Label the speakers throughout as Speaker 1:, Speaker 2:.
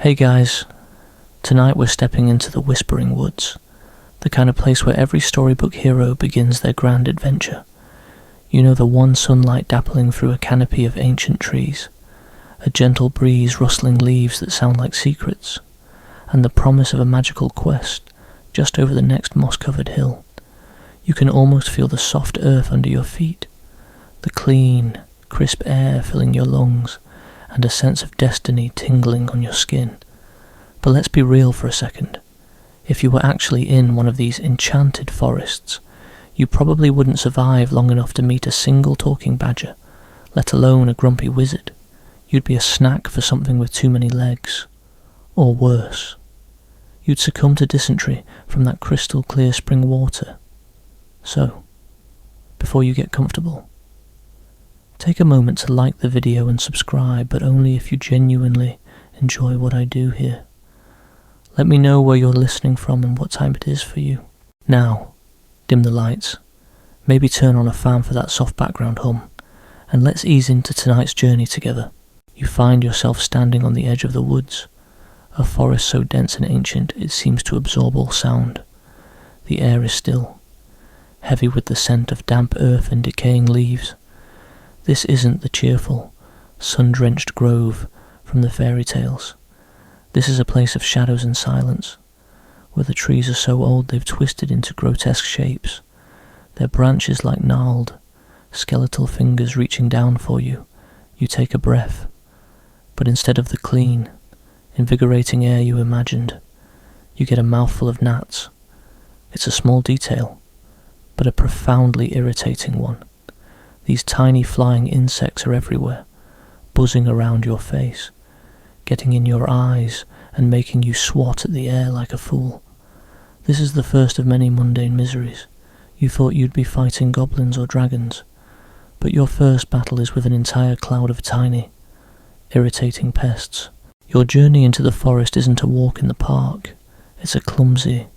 Speaker 1: Hey guys, tonight we're stepping into the Whispering Woods, the kind of place where every storybook hero begins their grand adventure. You know, the one sunlight dappling through a canopy of ancient trees, a gentle breeze rustling leaves that sound like secrets, and the promise of a magical quest just over the next moss-covered hill. You can almost feel the soft earth under your feet, the clean, crisp air filling your lungs, and a sense of destiny tingling on your skin. But let's be real for a second. If you were actually in one of these enchanted forests, you probably wouldn't survive long enough to meet a single talking badger, let alone a grumpy wizard. You'd be a snack for something with too many legs. Or worse. You'd succumb to dysentery from that crystal clear spring water. So, before you get comfortable, take a moment to like the video and subscribe, but only if you genuinely enjoy what I do here. Let me know where you're listening from and what time it is for you. Now, dim the lights, maybe turn on a fan for that soft background hum, and let's ease into tonight's journey together. You find yourself standing on the edge of the woods, a forest so dense and ancient it seems to absorb all sound. The air is still, heavy with the scent of damp earth and decaying leaves. This isn't the cheerful, sun-drenched grove from the fairy tales. This is a place of shadows and silence, where the trees are so old they've twisted into grotesque shapes, their branches like gnarled, skeletal fingers reaching down for you. You take a breath, but instead of the clean, invigorating air you imagined, you get a mouthful of gnats. It's a small detail, but a profoundly irritating one. These tiny flying insects are everywhere, buzzing around your face, getting in your eyes and making you swat at the air like a fool. This is the first of many mundane miseries. You thought you'd be fighting goblins or dragons, but your first battle is with an entire cloud of tiny, irritating pests. Your journey into the forest isn't a walk in the park, it's a clumsy,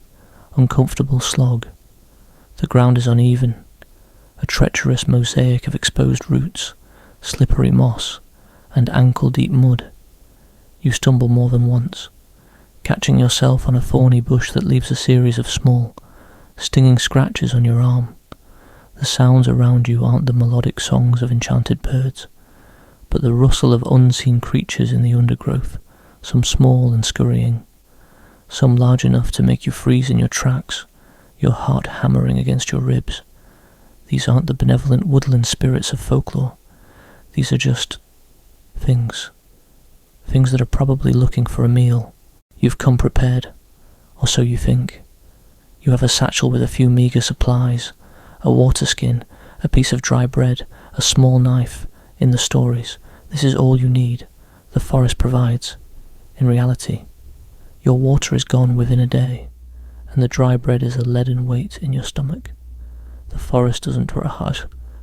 Speaker 1: uncomfortable slog. The ground is uneven, a treacherous mosaic of exposed roots, slippery moss, and ankle-deep mud. You stumble more than once, catching yourself on a thorny bush that leaves a series of small, stinging scratches on your arm. The sounds around you aren't the melodic songs of enchanted birds, but the rustle of unseen creatures in the undergrowth, some small and scurrying, some large enough to make you freeze in your tracks, your heart hammering against your ribs. These aren't the benevolent woodland spirits of folklore. These are just things that are probably looking for a meal. You've come prepared, or so you think. You have a satchel with a few meagre supplies, a water skin, a piece of dry bread, a small knife. In the stories, this is all you need. The forest provides. In reality, your water is gone within a day, and the dry bread is a leaden weight in your stomach. The forest doesn't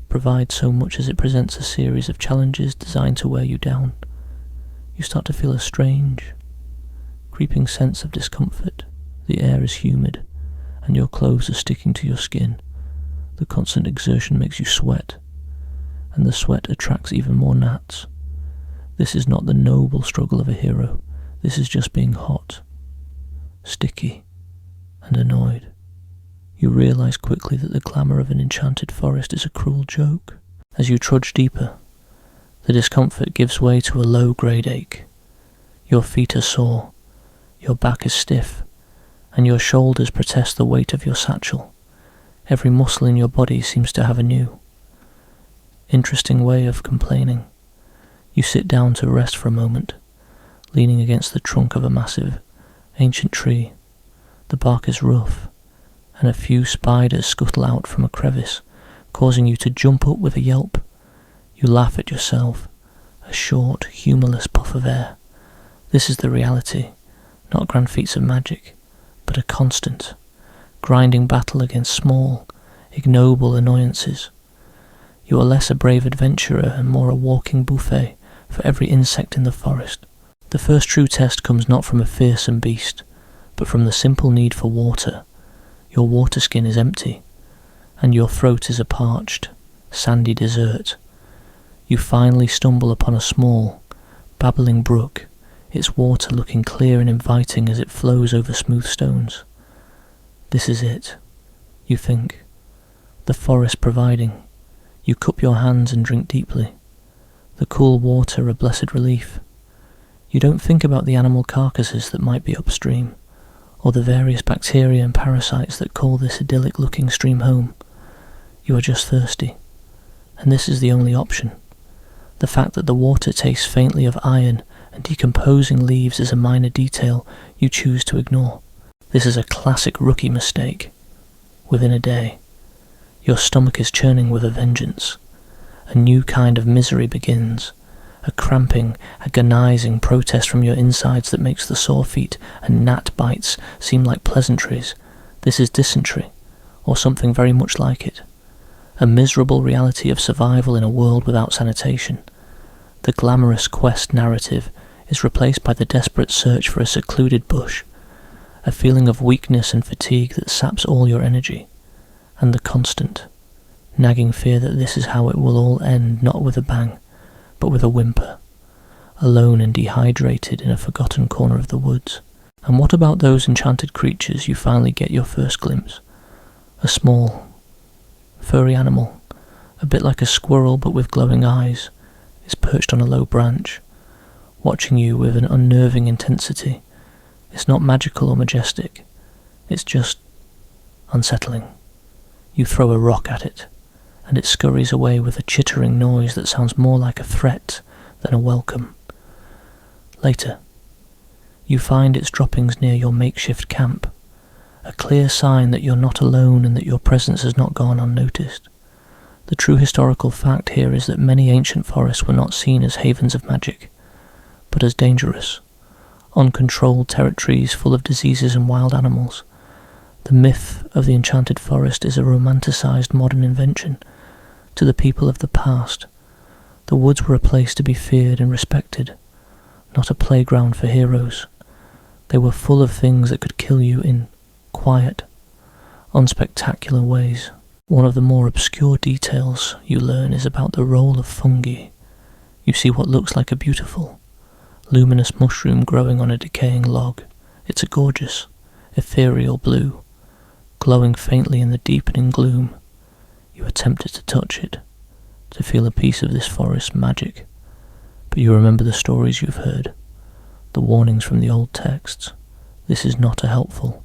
Speaker 1: provide so much as it presents a series of challenges designed to wear you down. You start to feel a strange, creeping sense of discomfort. The air is humid, and your clothes are sticking to your skin. The constant exertion makes you sweat, and the sweat attracts even more gnats. This is not the noble struggle of a hero. This is just being hot, sticky, and annoyed. You realise quickly that the glamour of an enchanted forest is a cruel joke. As you trudge deeper, the discomfort gives way to a low-grade ache. Your feet are sore, your back is stiff, and your shoulders protest the weight of your satchel. Every muscle in your body seems to have a new, interesting way of complaining. You sit down to rest for a moment, leaning against the trunk of a massive, ancient tree. The bark is rough, and a few spiders scuttle out from a crevice, causing you to jump up with a yelp. You laugh at yourself, a short, humourless puff of air. This is the reality, not grand feats of magic, but a constant, grinding battle against small, ignoble annoyances. You are less a brave adventurer and more a walking buffet for every insect in the forest. The first true test comes not from a fearsome beast, but from the simple need for water. Your water skin is empty, and your throat is a parched, sandy desert. You finally stumble upon a small, babbling brook its water looking clear and inviting as it flows over smooth stones. This is it, you think. The forest providing. You cup your hands and drink deeply. The cool water a blessed relief. You don't think about the animal carcasses that might be upstream, or the various bacteria and parasites that call this idyllic-looking stream home. You are just thirsty, and this is the only option. The fact that the water tastes faintly of iron and decomposing leaves is a minor detail you choose to ignore. This is a classic rookie mistake. Within a day, your stomach is churning with a vengeance. A new kind of misery begins, a cramping, agonizing protest from your insides that makes the sore feet and gnat bites seem like pleasantries. This is dysentery, or something very much like it. A miserable reality of survival in a world without sanitation. The glamorous quest narrative is replaced by the desperate search for a secluded bush, a feeling of weakness and fatigue that saps all your energy, and the constant, nagging fear that this is how it will all end, not with a bang, but with a whimper, alone and dehydrated in a forgotten corner of the woods. And what about those enchanted creatures you finally get your first glimpse? A small, furry animal, a bit like a squirrel but with glowing eyes, is perched on a low branch, watching you with an unnerving intensity. It's not magical or majestic, it's just unsettling. You throw a rock at it, and it scurries away with a chittering noise that sounds more like a threat than a welcome. Later, you find its droppings near your makeshift camp, a clear sign that you're not alone and that your presence has not gone unnoticed. The true historical fact here is that many ancient forests were not seen as havens of magic, but as dangerous, uncontrolled territories full of diseases and wild animals. The myth of the enchanted forest is a romanticized modern invention. To the people of the past, the woods were a place to be feared and respected, not a playground for heroes. They were full of things that could kill you in quiet, unspectacular ways. One of the more obscure details you learn is about the role of fungi. You see what looks like a beautiful, luminous mushroom growing on a decaying log. It's a gorgeous, ethereal blue, glowing faintly in the deepening gloom. You are tempted to touch it, to feel a piece of this forest's magic, but you remember the stories you've heard, the warnings from the old texts. This is not a helpful,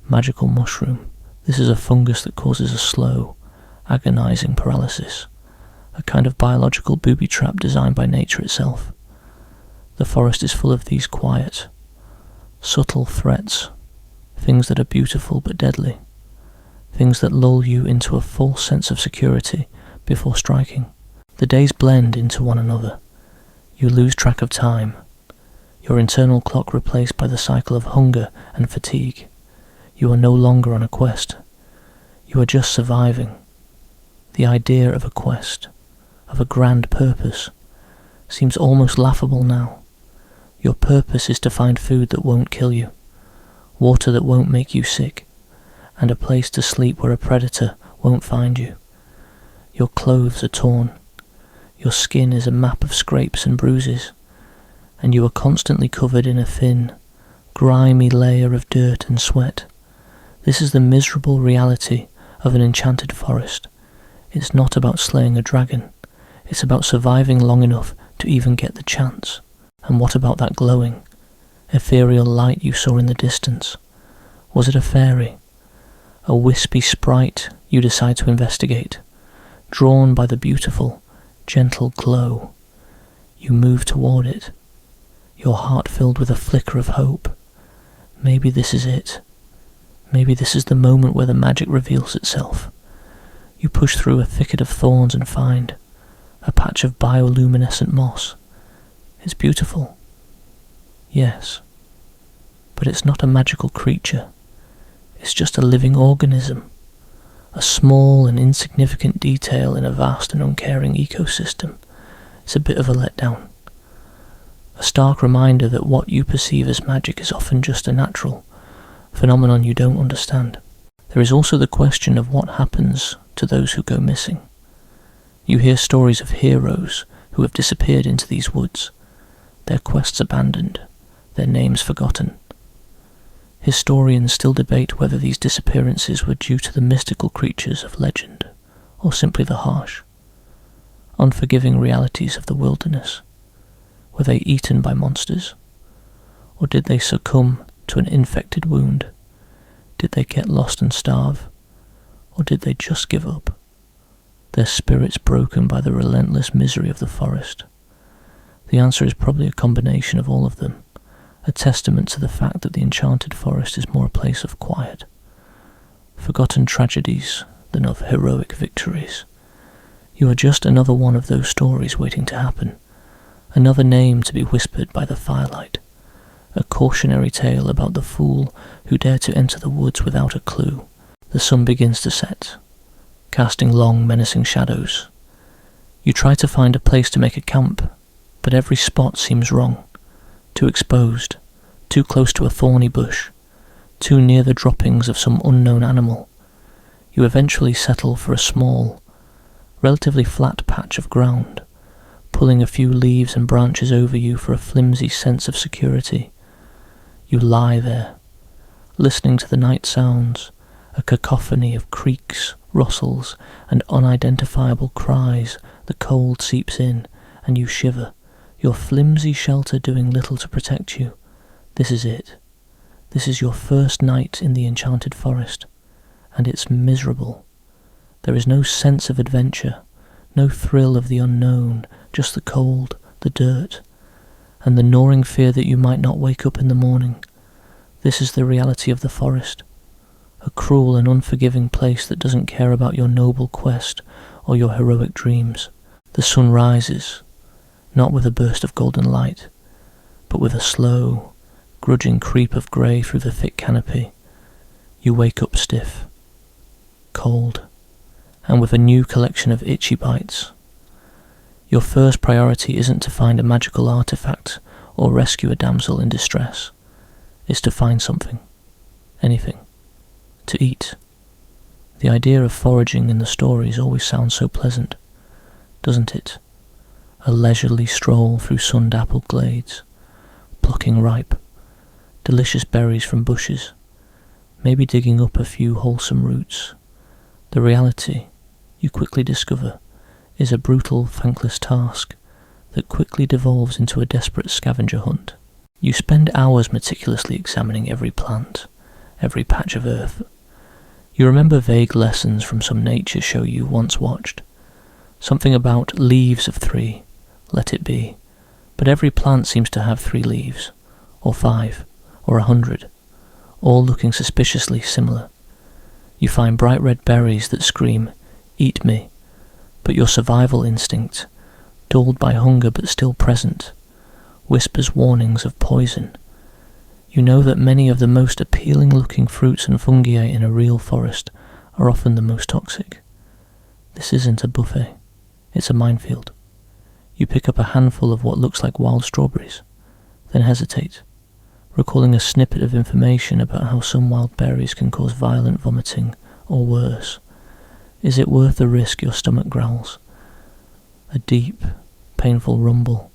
Speaker 1: magical mushroom. This is a fungus that causes a slow, agonizing paralysis, a kind of biological booby trap designed by nature itself. The forest is full of these quiet, subtle threats, things that are beautiful but deadly, things that lull you into a false sense of security before striking. The days blend into one another. You lose track of time, your internal clock replaced by the cycle of hunger and fatigue. You are no longer on a quest. You are just surviving. The idea of a quest, of a grand purpose, seems almost laughable now. Your purpose is to find food that won't kill you, water that won't make you sick, and a place to sleep where a predator won't find you. Your clothes are torn. Your skin is a map of scrapes and bruises, and you are constantly covered in a thin, grimy layer of dirt and sweat. This is the miserable reality of an enchanted forest. It's not about slaying a dragon. It's about surviving long enough to even get the chance. And what about that glowing, ethereal light you saw in the distance? Was it a fairy? A wispy sprite you decide to investigate? Drawn by the beautiful, gentle glow, you move toward it, your heart filled with a flicker of hope. Maybe this is it. Maybe this is the moment where the magic reveals itself. You push through a thicket of thorns and find a patch of bioluminescent moss. It's beautiful. Yes. But it's not a magical creature. It's just a living organism. A small and insignificant detail in a vast and uncaring ecosystem. It's a bit of a letdown. A stark reminder that what you perceive as magic is often just a natural phenomenon you don't understand. There is also the question of what happens to those who go missing. You hear stories of heroes who have disappeared into these woods, their quests abandoned, their names forgotten. Historians still debate whether these disappearances were due to the mystical creatures of legend, or simply the harsh, unforgiving realities of the wilderness. Were they eaten by monsters? Or did they succumb to an infected wound? Did they get lost and starve? Or did they just give up, their spirits broken by the relentless misery of the forest? The answer is probably a combination of all of them, a testament to the fact that the enchanted forest is more a place of quiet, forgotten tragedies than of heroic victories. You are just another one of those stories waiting to happen, another name to be whispered by the firelight, a cautionary tale about the fool who dared to enter the woods without a clue. The sun begins to set, casting long, menacing shadows. You try to find a place to make a camp, but every spot seems wrong, too exposed, too close to a thorny bush, too near the droppings of some unknown animal. You eventually settle for a small, relatively flat patch of ground, pulling a few leaves and branches over you for a flimsy sense of security. You lie there, listening to the night sounds, a cacophony of creaks, rustles, and unidentifiable cries. The cold seeps in, and you shiver, your flimsy shelter doing little to protect you. This is it. This is your first night in the enchanted forest, and it's miserable. There is no sense of adventure, no thrill of the unknown, just the cold, the dirt, and the gnawing fear that you might not wake up in the morning. This is the reality of the forest, a cruel and unforgiving place that doesn't care about your noble quest or your heroic dreams. The sun rises, not with a burst of golden light, but with a slow, grudging creep of grey through the thick canopy. You wake up stiff, cold, and with a new collection of itchy bites. Your first priority isn't to find a magical artifact or rescue a damsel in distress. It's to find something, anything, to eat. The idea of foraging in the stories always sounds so pleasant, doesn't it? A leisurely stroll through sun-dappled glades, plucking ripe, delicious berries from bushes, maybe digging up a few wholesome roots. The reality, you quickly discover, is a brutal, thankless task that quickly devolves into a desperate scavenger hunt. You spend hours meticulously examining every plant, every patch of earth. You remember vague lessons from some nature show you once watched. Something about leaves of 3, let it be. But every plant seems to have 3 leaves, or 5, or 100, all looking suspiciously similar. You find bright red berries that scream, "Eat me," but your survival instinct, dulled by hunger but still present, whispers warnings of poison. You know that many of the most appealing-looking fruits and fungi in a real forest are often the most toxic. This isn't a buffet, it's a minefield. You pick up a handful of what looks like wild strawberries, then hesitate, recalling a snippet of information about how some wild berries can cause violent vomiting, or worse. Is it worth the risk? Your stomach growls. A deep, painful rumble,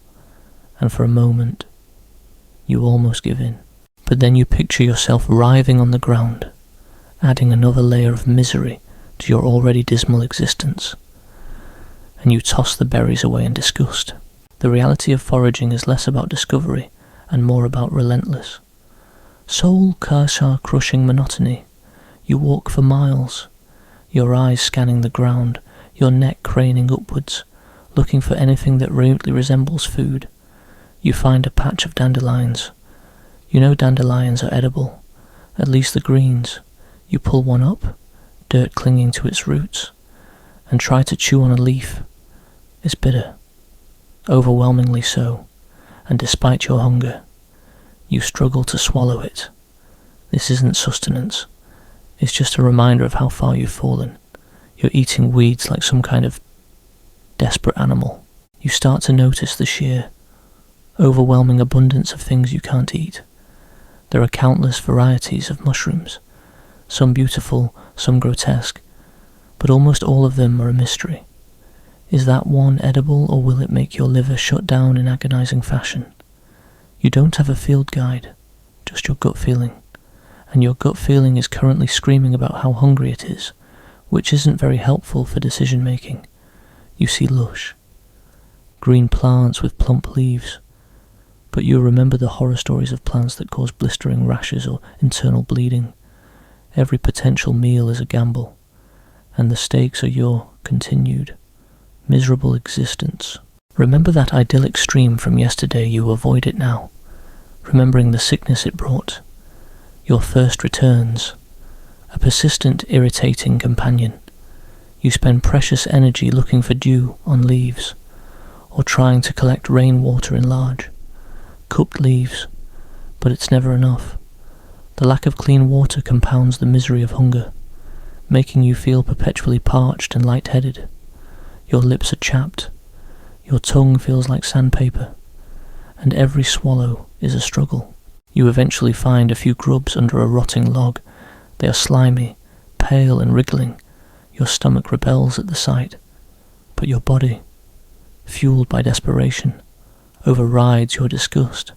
Speaker 1: and for a moment, you almost give in. But then you picture yourself writhing on the ground, adding another layer of misery to your already dismal existence, and you toss the berries away in disgust. The reality of foraging is less about discovery and more about relentless, soul-crushing monotony. You walk for miles, your eyes scanning the ground, your neck craning upwards, looking for anything that remotely resembles food. You find a patch of dandelions. You know dandelions are edible, at least the greens. You pull one up, dirt clinging to its roots, and try to chew on a leaf. It's bitter, overwhelmingly so, and despite your hunger, you struggle to swallow it. This isn't sustenance, it's just a reminder of how far you've fallen. You're eating weeds like some kind of desperate animal. You start to notice the sheer, overwhelming abundance of things you can't eat. There are countless varieties of mushrooms, some beautiful, some grotesque, but almost all of them are a mystery. Is that one edible, or will it make your liver shut down in agonizing fashion? You don't have a field guide, just your gut feeling, and your gut feeling is currently screaming about how hungry it is, which isn't very helpful for decision making. You see lush, green plants with plump leaves, but you remember the horror stories of plants that cause blistering rashes or internal bleeding. Every potential meal is a gamble, and the stakes are your continued, miserable existence. Remember that idyllic stream from yesterday, you avoid it now, remembering the sickness it brought. Your thirst returns, a persistent, irritating companion. You spend precious energy looking for dew on leaves, or trying to collect rainwater in large, cupped leaves, but it's never enough. The lack of clean water compounds the misery of hunger, making you feel perpetually parched and lightheaded. Your lips are chapped, your tongue feels like sandpaper, and every swallow is a struggle. You eventually find a few grubs under a rotting log. They are slimy, pale and wriggling. Your stomach rebels at the sight, but your body, fueled by desperation, overrides your disgust.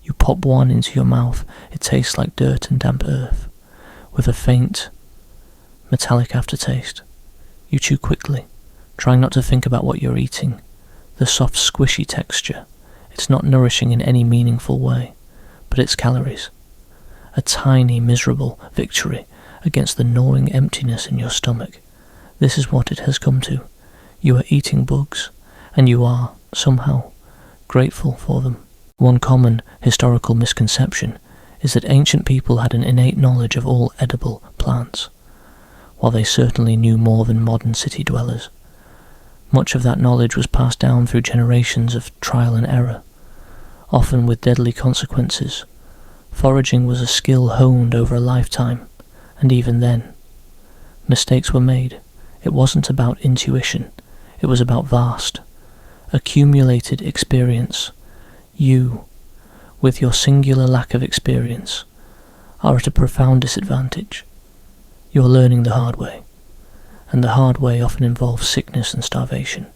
Speaker 1: You pop one into your mouth. It tastes like dirt and damp earth, with a faint, metallic aftertaste. You chew quickly, trying not to think about what you're eating. The soft, squishy texture. It's not nourishing in any meaningful way, but it's calories. A tiny, miserable victory against the gnawing emptiness in your stomach. This is what it has come to. You are eating bugs, and you are, somehow, grateful for them. One common historical misconception is that ancient people had an innate knowledge of all edible plants, while they certainly knew more than modern city dwellers. Much of that knowledge was passed down through generations of trial and error, often with deadly consequences. Foraging was a skill honed over a lifetime, and even then, mistakes were made. It wasn't about intuition, it was about vast, accumulated experience. You, with your singular lack of experience, are at a profound disadvantage. You're learning the hard way, and the hard way often involves sickness and starvation.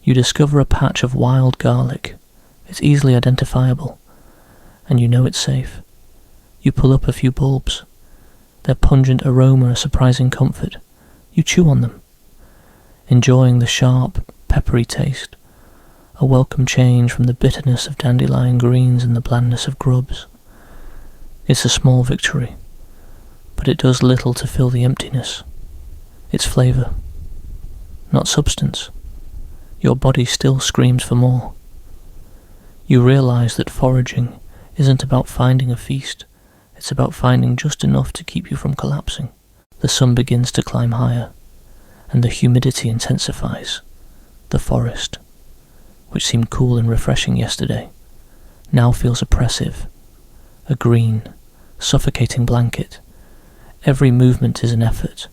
Speaker 1: You discover a patch of wild garlic. It's easily identifiable, and you know it's safe. You pull up a few bulbs. Their pungent aroma a surprising comfort. You chew on them, enjoying the sharp, peppery taste, a welcome change from the bitterness of dandelion greens and the blandness of grubs. It's a small victory, but it does little to fill the emptiness. It's flavour, not substance. Your body still screams for more. You realise that foraging isn't about finding a feast, it's about finding just enough to keep you from collapsing. The sun begins to climb higher, and the humidity intensifies. The forest, which seemed cool and refreshing yesterday, now feels oppressive, a green, suffocating blanket. Every movement is an effort.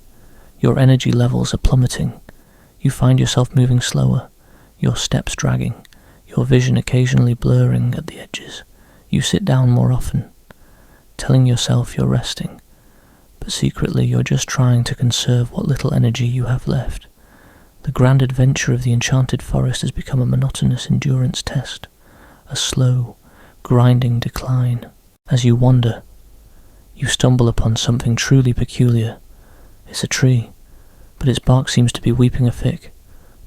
Speaker 1: Your energy levels are plummeting. You find yourself moving slower, your steps dragging, your vision occasionally blurring at the edges. You sit down more often, telling yourself you're resting, but secretly you're just trying to conserve what little energy you have left. The grand adventure of the enchanted forest has become a monotonous endurance test, a slow, grinding decline. As you wander, you stumble upon something truly peculiar. It's a tree, but its bark seems to be weeping a thick,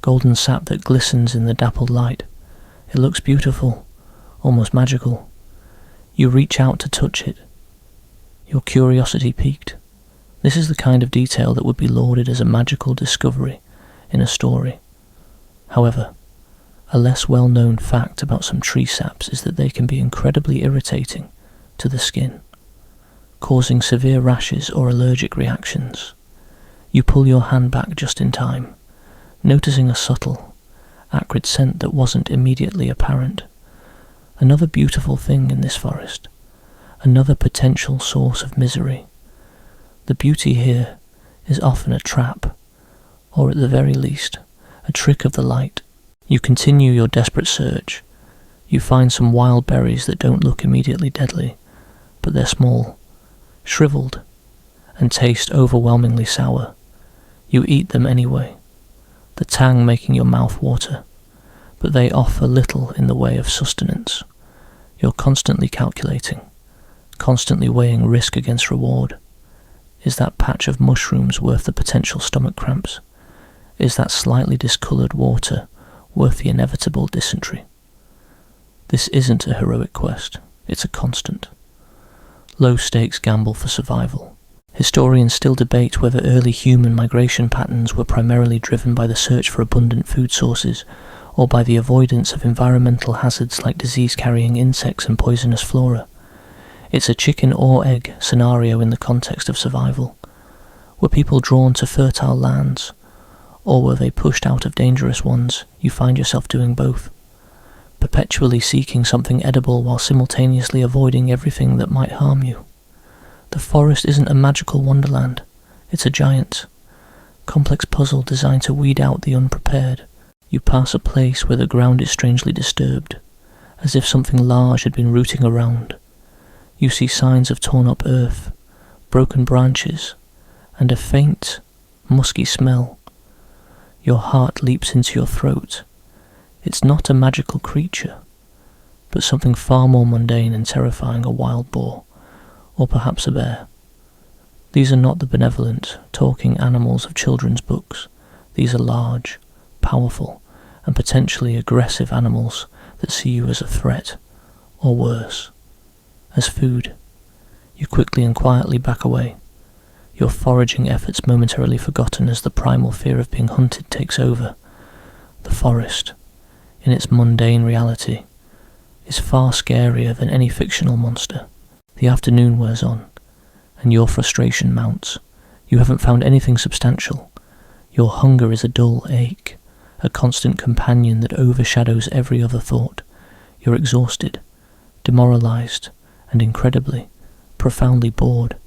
Speaker 1: golden sap that glistens in the dappled light. It looks beautiful, almost magical. You reach out to touch it, your curiosity piqued. This is the kind of detail that would be lauded as a magical discovery in a story. However, a less well-known fact about some tree saps is that they can be incredibly irritating to the skin, causing severe rashes or allergic reactions. You pull your hand back just in time, noticing a subtle, acrid scent that wasn't immediately apparent. Another beautiful thing in this forest, another potential source of misery. The beauty here is often a trap, or at the very least, a trick of the light. You continue your desperate search. You find some wild berries that don't look immediately deadly, but they're small, shriveled, and taste overwhelmingly sour. You eat them anyway, the tang making your mouth water, but they offer little in the way of sustenance. You're constantly calculating, constantly weighing risk against reward. Is that patch of mushrooms worth the potential stomach cramps? Is that slightly discoloured water worth the inevitable dysentery? This isn't a heroic quest, it's a constant. Low-stakes gamble for survival. Historians still debate whether early human migration patterns were primarily driven by the search for abundant food sources, or by the avoidance of environmental hazards like disease-carrying insects and poisonous flora. It's a chicken or egg scenario in the context of survival. Were people drawn to fertile lands, or were they pushed out of dangerous ones? You find yourself doing both, perpetually seeking something edible while simultaneously avoiding everything that might harm you. The forest isn't a magical wonderland, it's a giant, complex puzzle designed to weed out the unprepared. You pass a place where the ground is strangely disturbed, as if something large had been rooting around. You see signs of torn up earth, broken branches, and a faint, musky smell. Your heart leaps into your throat. It's not a magical creature, but something far more mundane and terrifying, a wild boar, or perhaps a bear. These are not the benevolent, talking animals of children's books. These are large, powerful, and potentially aggressive animals that see you as a threat, or worse, as food. You quickly and quietly back away, your foraging efforts momentarily forgotten as the primal fear of being hunted takes over. The forest, in its mundane reality, is far scarier than any fictional monster. The afternoon wears on, and your frustration mounts. You haven't found anything substantial. Your hunger is a dull ache, a constant companion that overshadows every other thought. You're exhausted, demoralized, and incredibly, profoundly bored.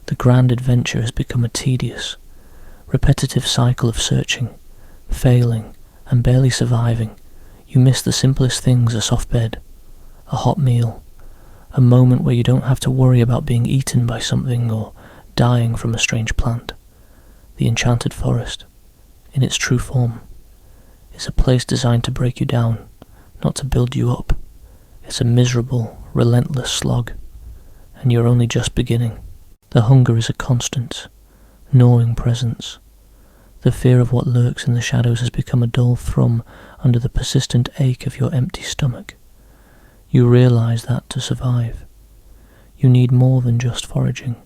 Speaker 1: The grand adventure has become a tedious, repetitive cycle of searching, failing, and barely surviving. You miss the simplest things: a soft bed, a hot meal, a moment where you don't have to worry about being eaten by something or dying from a strange plant. The Enchanted Forest, in its true form, is a place designed to break you down, not to build you up. It's a miserable, relentless slog, and you're only just beginning. The hunger is a constant, gnawing presence. The fear of what lurks in the shadows has become a dull thrum under the persistent ache of your empty stomach. You realize that to survive, you need more than just foraging.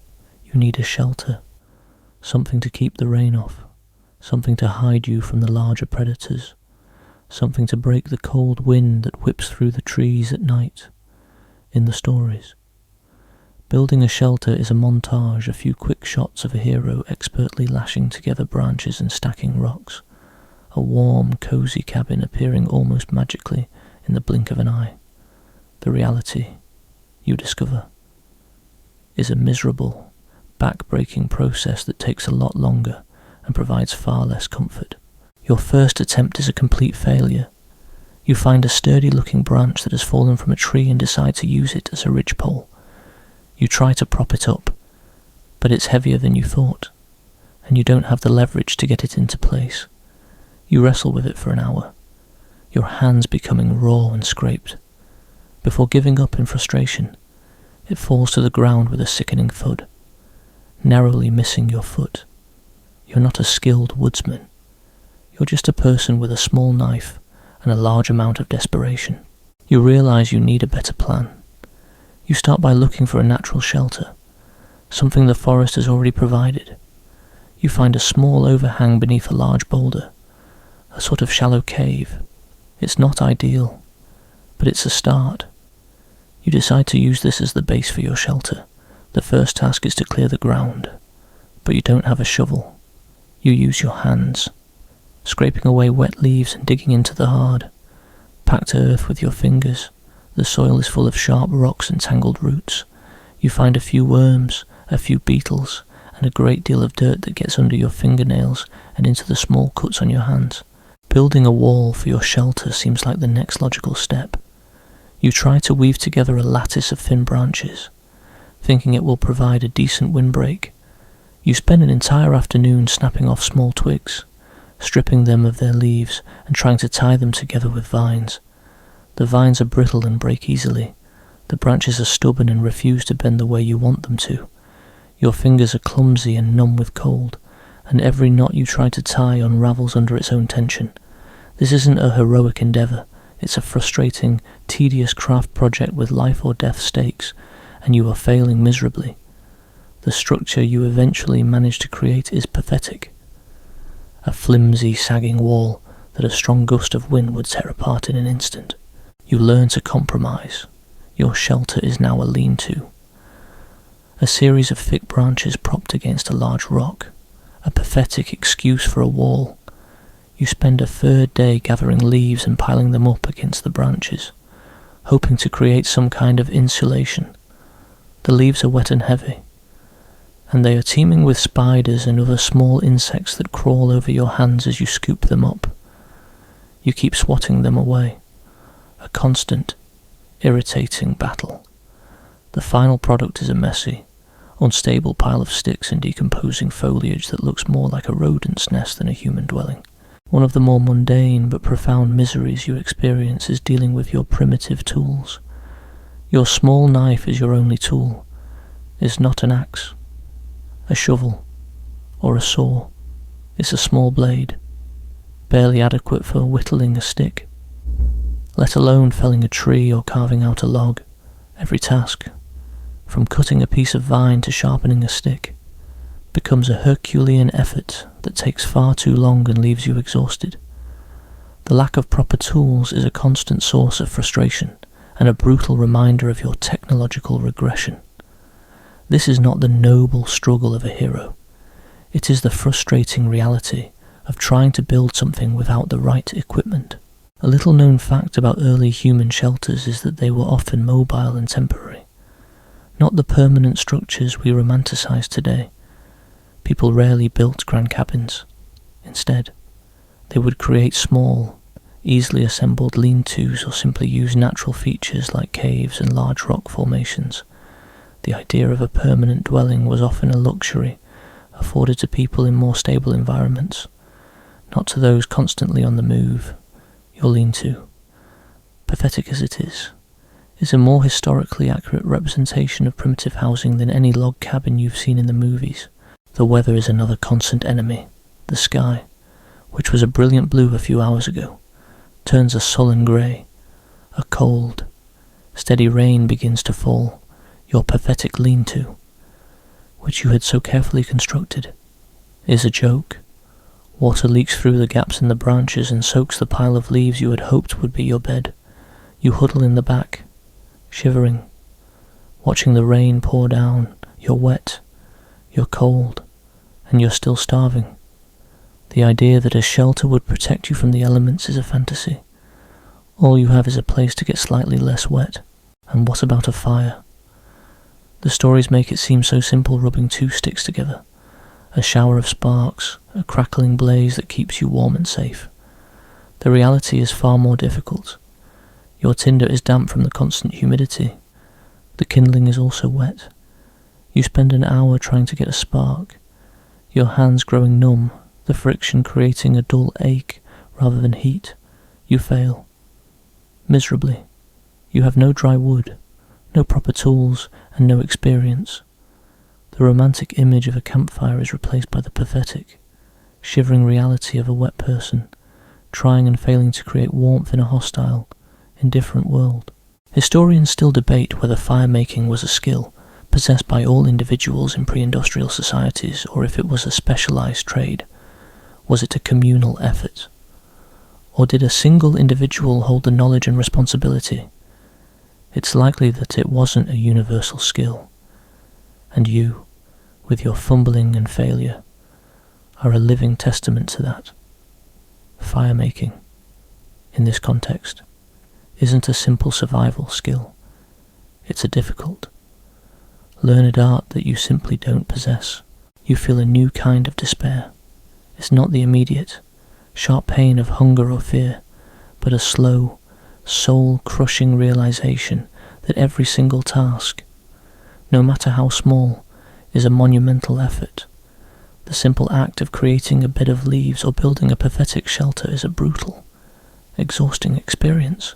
Speaker 1: You need a shelter, something to keep the rain off, something to hide you from the larger predators, something to break the cold wind that whips through the trees at night. In the stories, building a shelter is a montage, a few quick shots of a hero expertly lashing together branches and stacking rocks, a warm, cosy cabin appearing almost magically in the blink of an eye. The reality, you discover, is a miserable, back-breaking process that takes a lot longer and provides far less comfort. Your first attempt is a complete failure. You find a sturdy-looking branch that has fallen from a tree and decide to use it as a ridgepole. You try to prop it up, but it's heavier than you thought, and you don't have the leverage to get it into place. You wrestle with it for an hour, your hands becoming raw and scraped. Before giving up in frustration, it falls to the ground with a sickening thud, narrowly missing your foot. You're not a skilled woodsman. You're just a person with a small knife and a large amount of desperation. You realize you need a better plan. You start by looking for a natural shelter, something the forest has already provided. You find a small overhang beneath a large boulder, a sort of shallow cave. It's not ideal, but it's a start. You decide to use this as the base for your shelter. The first task is to clear the ground, but you don't have a shovel. You use your hands, scraping away wet leaves and digging into the hard, packed earth with your fingers. The soil is full of sharp rocks and tangled roots. You find a few worms, a few beetles, and a great deal of dirt that gets under your fingernails and into the small cuts on your hands. Building a wall for your shelter seems like the next logical step. You try to weave together a lattice of thin branches, thinking it will provide a decent windbreak. You spend an entire afternoon snapping off small twigs, stripping them of their leaves and trying to tie them together with vines. The vines are brittle and break easily, The branches are stubborn and refuse to bend the way you want them to. Your fingers are clumsy and numb with cold, and every knot you try to tie unravels under its own tension. This isn't a heroic endeavour, it's a frustrating, tedious craft project with life or death stakes, and you are failing miserably. The structure you eventually manage to create is pathetic. A flimsy, sagging wall that a strong gust of wind would tear apart in an instant. You learn to compromise. Your shelter is now a lean-to. A series of thick branches propped against a large rock. A pathetic excuse for a wall. You spend a third day gathering leaves and piling them up against the branches, hoping to create some kind of insulation. The leaves are wet and heavy, and they are teeming with spiders and other small insects that crawl over your hands as you scoop them up. You keep swatting them away. A constant, irritating battle. The final product is a messy, unstable pile of sticks and decomposing foliage that looks more like a rodent's nest than a human dwelling. One of the more mundane but profound miseries you experience is dealing with your primitive tools. Your small knife is your only tool, is not an axe, a shovel, or a saw. It's a small blade, barely adequate for whittling a stick, let alone felling a tree or carving out a log. Every task, from cutting a piece of vine to sharpening a stick, becomes a Herculean effort that takes far too long and leaves you exhausted. The lack of proper tools is a constant source of frustration and a brutal reminder of your technological regression. This is not the noble struggle of a hero. It is the frustrating reality of trying to build something without the right equipment. A little-known fact about early human shelters is that they were often mobile and temporary, not the permanent structures we romanticize today. People rarely built grand cabins. Instead, they would create small, easily assembled lean-tos or simply use natural features like caves and large rock formations. The idea of a permanent dwelling was often a luxury afforded to people in more stable environments, not to those constantly on the move. Your lean-to, pathetic as it is a more historically accurate representation of primitive housing than any log cabin you've seen in the movies. The weather is another constant enemy. The sky, which was a brilliant blue a few hours ago, turns a sullen grey. A cold, steady rain begins to fall. Your pathetic lean-to, which you had so carefully constructed, is a joke. Water leaks through the gaps in the branches and soaks the pile of leaves you had hoped would be your bed. You huddle in the back, shivering, watching the rain pour down. You're wet, you're cold, and you're still starving. The idea that a shelter would protect you from the elements is a fantasy. All you have is a place to get slightly less wet. And what about a fire? The stories make it seem so simple rubbing two sticks together. A shower of sparks, a crackling blaze that keeps you warm and safe. The reality is far more difficult. Your tinder is damp from the constant humidity. The kindling is also wet. You spend an hour trying to get a spark, your hands growing numb, the friction creating a dull ache rather than heat. You fail. Miserably. You have no dry wood, no proper tools, and no experience. The romantic image of a campfire is replaced by the pathetic, shivering reality of a wet person, trying and failing to create warmth in a hostile, indifferent world. Historians still debate whether fire-making was a skill possessed by all individuals in pre-industrial societies, or if it was a specialized trade. Was it a communal effort? Or did a single individual hold the knowledge and responsibility? It's likely that it wasn't a universal skill, and you, with your fumbling and failure, are a living testament to that. Fire-making, in this context, isn't a simple survival skill. It's a difficult, learned art that you simply don't possess. You feel a new kind of despair. It's not the immediate, sharp pain of hunger or fear, but a slow, soul-crushing realization that every single task, no matter how small, is a monumental effort. The simple act of creating a bed of leaves or building a pathetic shelter is a brutal, exhausting experience.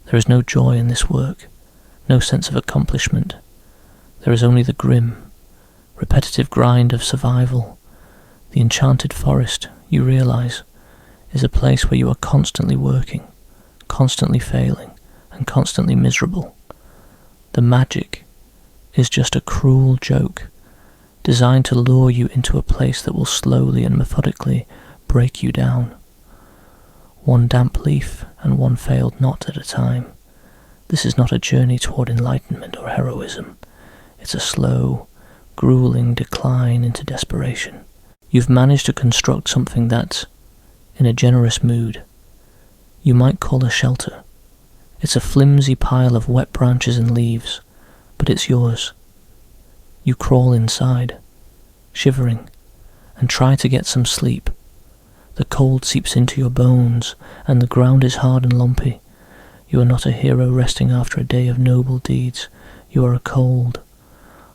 Speaker 1: There is no joy in this work, no sense of accomplishment. There is only the grim, repetitive grind of survival. The enchanted forest, you realise, is a place where you are constantly working, constantly failing, and constantly miserable. The magic is just a cruel joke, designed to lure you into a place that will slowly and methodically break you down. One damp leaf and one failed knot at a time. This is not a journey toward enlightenment or heroism. It's a slow, grueling decline into desperation. You've managed to construct something that, in a generous mood, you might call a shelter. It's a flimsy pile of wet branches and leaves, but it's yours. You crawl inside, shivering, and try to get some sleep. The cold seeps into your bones, and the ground is hard and lumpy. You are not a hero resting after a day of noble deeds. You are a cold,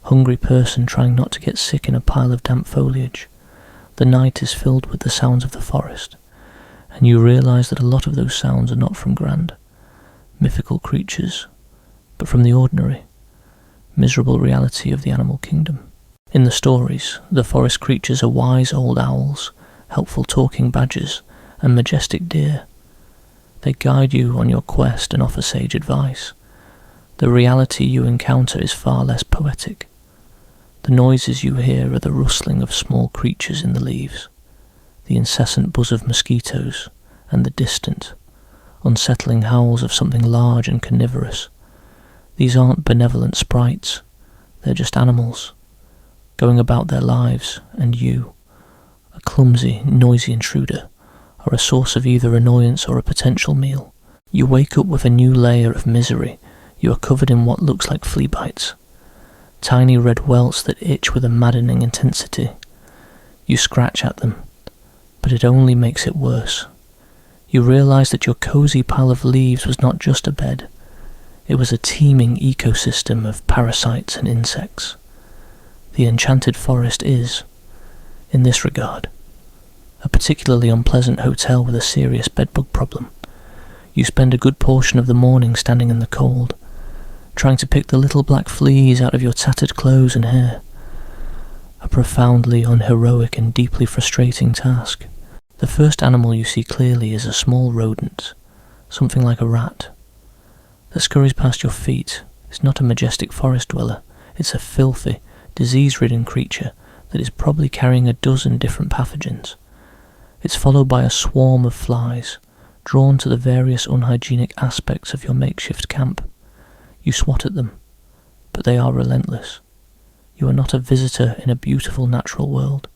Speaker 1: hungry person trying not to get sick in a pile of damp foliage. The night is filled with the sounds of the forest, and you realise that a lot of those sounds are not from grand, mythical creatures, but from the ordinary, miserable reality of the animal kingdom. In the stories, the forest creatures are wise old owls, helpful talking badgers, and majestic deer. They guide you on your quest and offer sage advice. The reality you encounter is far less poetic. The noises you hear are the rustling of small creatures in the leaves, the incessant buzz of mosquitoes, and the distant, unsettling howls of something large and carnivorous. These aren't benevolent sprites, they're just animals, going about their lives, and you, a clumsy, noisy intruder, are a source of either annoyance or a potential meal. You wake up with a new layer of misery. You are covered in what looks like flea bites, tiny red welts that itch with a maddening intensity. You scratch at them, but it only makes it worse. You realise that your cosy pile of leaves was not just a bed. It was a teeming ecosystem of parasites and insects. The enchanted forest is, in this regard, a particularly unpleasant hotel with a serious bedbug problem. You spend a good portion of the morning standing in the cold, trying to pick the little black fleas out of your tattered clothes and hair. A profoundly unheroic and deeply frustrating task. The first animal you see clearly is a small rodent, something like a rat, that scurries past your feet. It's not a majestic forest dweller, it's a filthy, disease-ridden creature that is probably carrying a dozen different pathogens. It's followed by a swarm of flies, drawn to the various unhygienic aspects of your makeshift camp. You swat at them, but they are relentless. You are not a visitor in a beautiful natural world.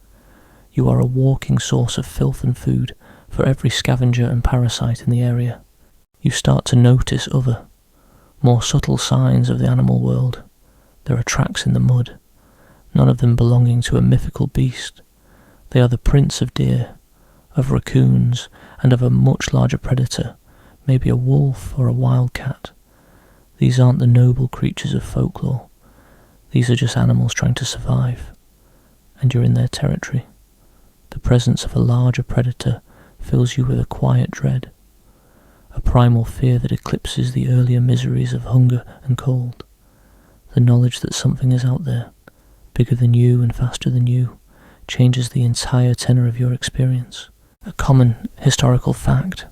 Speaker 1: You are a walking source of filth and food for every scavenger and parasite in the area. You start to notice other, more subtle signs of the animal world. There are tracks in the mud, none of them belonging to a mythical beast. They are the prints of deer, of raccoons, and of a much larger predator, maybe a wolf or a wildcat. These aren't the noble creatures of folklore. These are just animals trying to survive, and you're in their territory. The presence of a larger predator fills you with a quiet dread, a primal fear that eclipses the earlier miseries of hunger and cold. The knowledge that something is out there, bigger than you and faster than you, changes the entire tenor of your experience. A common historical fact,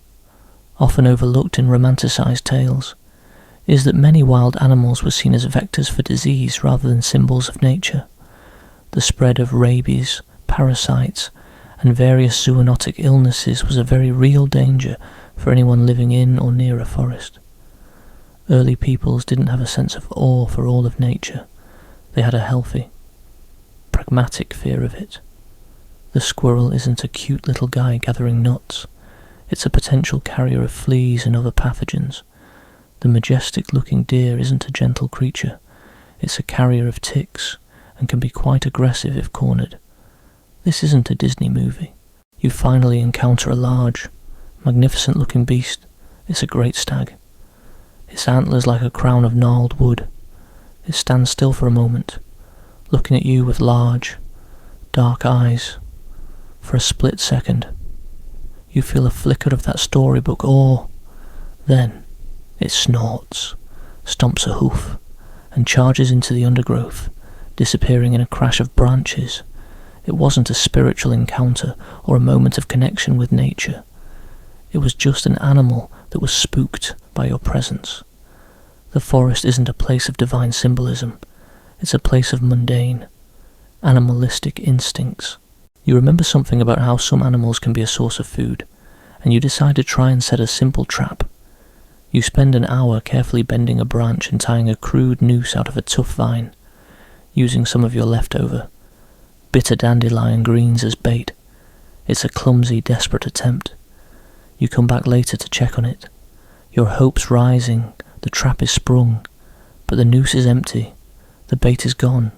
Speaker 1: often overlooked in romanticized tales, is that many wild animals were seen as vectors for disease rather than symbols of nature. The spread of rabies, parasites, and various zoonotic illnesses was a very real danger for anyone living in or near a forest. Early peoples didn't have a sense of awe for all of nature. They had a healthy, pragmatic fear of it. The squirrel isn't a cute little guy gathering nuts. It's a potential carrier of fleas and other pathogens. The majestic-looking deer isn't a gentle creature. It's a carrier of ticks and can be quite aggressive if cornered. This isn't a Disney movie. You finally encounter a large, magnificent-looking beast. It's a great stag. Its antlers like a crown of gnarled wood. It stands still for a moment, looking at you with large, dark eyes. For a split second, you feel a flicker of that storybook awe. Then, it snorts, stomps a hoof, and charges into the undergrowth, disappearing in a crash of branches. It wasn't a spiritual encounter or a moment of connection with nature. It was just an animal that was spooked by your presence. The forest isn't a place of divine symbolism. It's a place of mundane, animalistic instincts. You remember something about how some animals can be a source of food, and you decide to try and set a simple trap. You spend an hour carefully bending a branch and tying a crude noose out of a tough vine, using some of your leftover bitter dandelion greens as bait. It's a clumsy, desperate attempt. You come back later to check on it. Your hopes rising, the trap is sprung, but the noose is empty, the bait is gone.